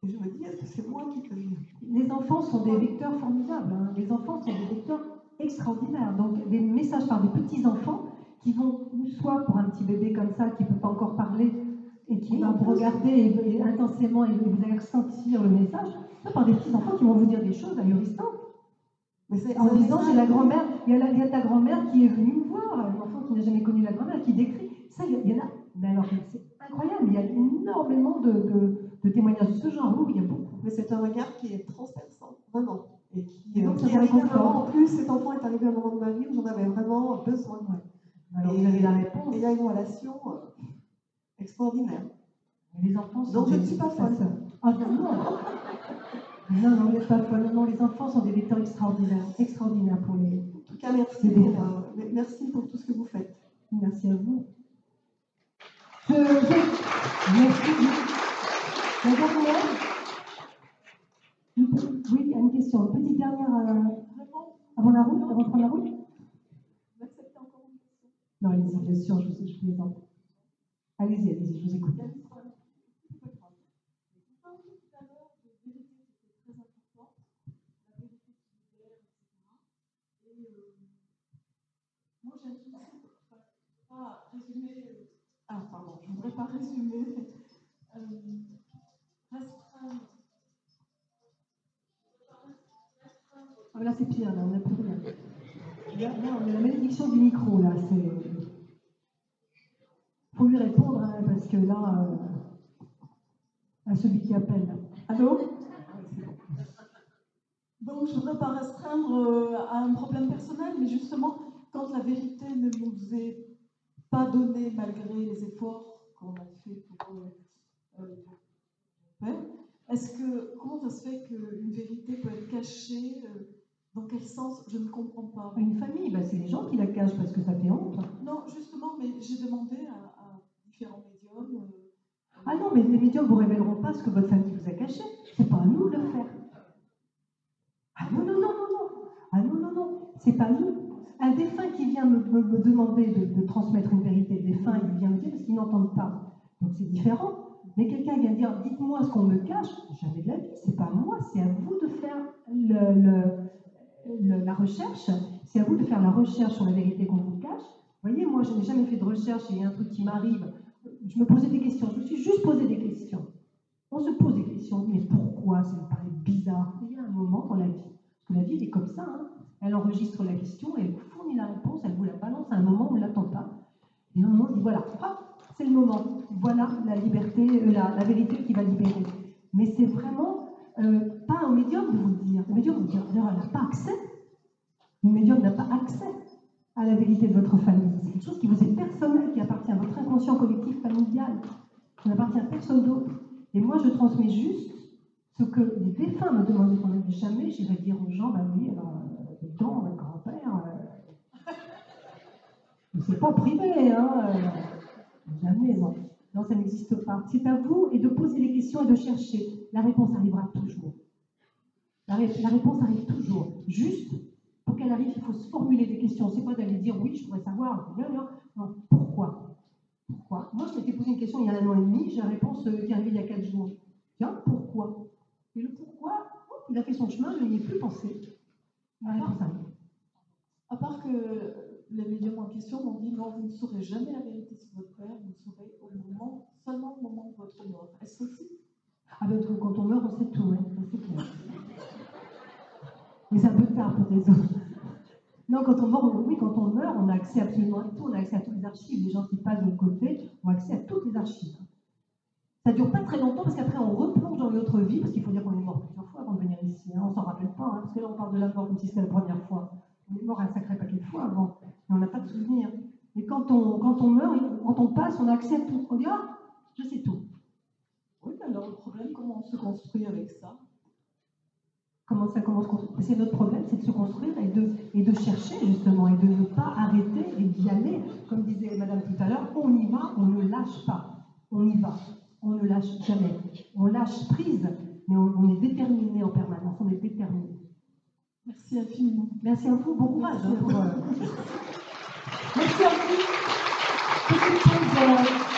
Et je me dis, est-ce que c'est moi qui peux venir? Les enfants sont des vecteurs formidables. Hein. Les enfants sont des vecteurs extraordinaires. Donc, des messages par des petits-enfants qui vont, soit pour un petit bébé comme ça, qui ne peut pas encore parler, et qui va vous regarder et intensément, et vous allez ressentir le message, soit par des petits-enfants qui vont vous dire des choses ahurissantes. En disant, j'ai la grand-mère, il y a ta grand-mère qui est venue me voir, un enfant qui n'a jamais connu la grand-mère, qui décrit. Ça, il y en a. Mais alors, c'est incroyable, il y a énormément de témoignages de ce genre. Oui, il y a beaucoup. Mais c'est un regard qui est transperçant, vraiment. Et qui donc, est arrivé en plus, cet enfant est arrivé à un moment de ma vie où j'en avais vraiment besoin. Ouais. Alors, vous avez la réponse. Et il y a une relation extraordinaire. Les enfants sont donc je ne suis pas folle. Ah non. Non, vous n'êtes pas folle. Non, les enfants sont des vecteurs extraordinaires pour les... En tout cas, merci pour tout ce que vous faites. Merci à vous. Merci. La dernière. Oui, il y a une question. Une petite dernière avant la route, avant de prendre la route. Vous acceptez encore une question? Non, allez-y, bien sûr, je plaisante. Allez-y, je vous écoute. Moi, j'ai pas résumer. Ah, pardon, je ne voudrais pas résumer. Restreindre. Ah, là, c'est pire, là, on n'a plus rien. Là, on a la malédiction du micro, là. Il faut lui répondre, hein, parce que là, à celui qui appelle. Là. Allô? Donc, je ne voudrais pas restreindre à un problème personnel, mais justement, quand la vérité ne nous est pas donnée malgré les efforts qu'on a fait pour comment ça se fait qu'une vérité peut être cachée? Dans quel sens? Je ne comprends pas. Une famille, bah, c'est les gens qui la cachent parce que ça fait honte. Non, justement, mais j'ai demandé à différents médiums. Ah non, mais les médiums ne vous révéleront pas ce que votre famille vous a caché. C'est pas à nous de le faire. Ah non. Ah non. C'est pas nous. Un défunt qui vient me demander de transmettre une vérité, le défunt, il vient me dire parce qu'ils n'entendent pas. Donc c'est différent. Mais quelqu'un vient dire, dites-moi ce qu'on me cache. Jamais de la vie. C'est pas à moi. C'est à vous de faire la recherche. C'est à vous de faire la recherche sur la vérité qu'on vous cache. Vous voyez, moi, je n'ai jamais fait de recherche et il y a un truc qui m'arrive. Je me posais des questions. Je me suis juste posé des questions. On se pose des questions. Mais pourquoi? Ça me paraît bizarre. Il y a un moment dans la vie. Parce que la vie, elle est comme ça. Hein. Elle enregistre la question, elle vous fournit la réponse, elle vous la balance à un moment où on ne l'attend pas. Et on dit voilà, hop, c'est le moment. Voilà la liberté, la vérité qui va libérer. Mais c'est vraiment pas au médium de vous le dire. Le médium vous dire, d'ailleurs, elle n'a pas accès. Le médium n'a pas accès à la vérité de votre famille. C'est quelque chose qui vous est personnel, qui appartient à votre inconscient collectif familial, qui n'appartient à personne d'autre. Et moi, je transmets juste ce que les défunts me demandaient qu'on n'avait jamais. J'irais dire aux gens, bah oui, alors, dans votre grand-père, c'est pas privé, hein. Jamais, non. Non, ça n'existe pas. C'est à vous et de poser les questions et de chercher. La réponse arrivera toujours. La réponse arrive toujours. Juste, pour qu'elle arrive, il faut se formuler des questions. C'est pas d'aller dire oui, je pourrais savoir. Non, pourquoi? Pourquoi? Moi, je m'étais posé une question il y a 1 an et demi, j'ai la réponse qui est arrivée il y a 4 jours. Tiens, pourquoi? Et le pourquoi, il a fait son chemin, je n'y ai plus pensé. La réponse arrive. À part que les médiums en question m'ont dit non, vous ne saurez jamais la vérité sur votre père, vous le saurez seulement au moment de votre mort. Est-ce aussi? Ah ben, quand on meurt, on sait tout, hein, c'est clair. Mais c'est un peu tard pour les autres. Non, quand on meurt, on a accès absolument à tout, on a accès à toutes les archives. Les gens qui passent de l'autre côté ont accès à toutes les archives. Ça ne dure pas très longtemps parce qu'après on replonge dans une autre vie, parce qu'il faut dire qu'on est mort plusieurs fois avant de venir ici, hein, on ne s'en rappelle pas, hein, parce que là on parle de la mort comme si c'était la première fois. On est mort un sacré paquet de fois avant, mais on n'a pas de souvenir. Et quand on meurt, quand on passe, on a accès à tout. On dit ah, je sais tout. Oui, alors le problème, comment on se construit avec ça? Comment se construire? C'est notre problème, c'est de se construire et de chercher justement, et de ne pas arrêter et d'y aller. Comme disait madame tout à l'heure, on y va, on ne lâche pas. On y va, on ne lâche jamais. On lâche prise, mais on est déterminé en permanence, on est déterminé. Merci infiniment. Merci à vous, bon courage. Merci à vous. Merci à vous. Petite chose,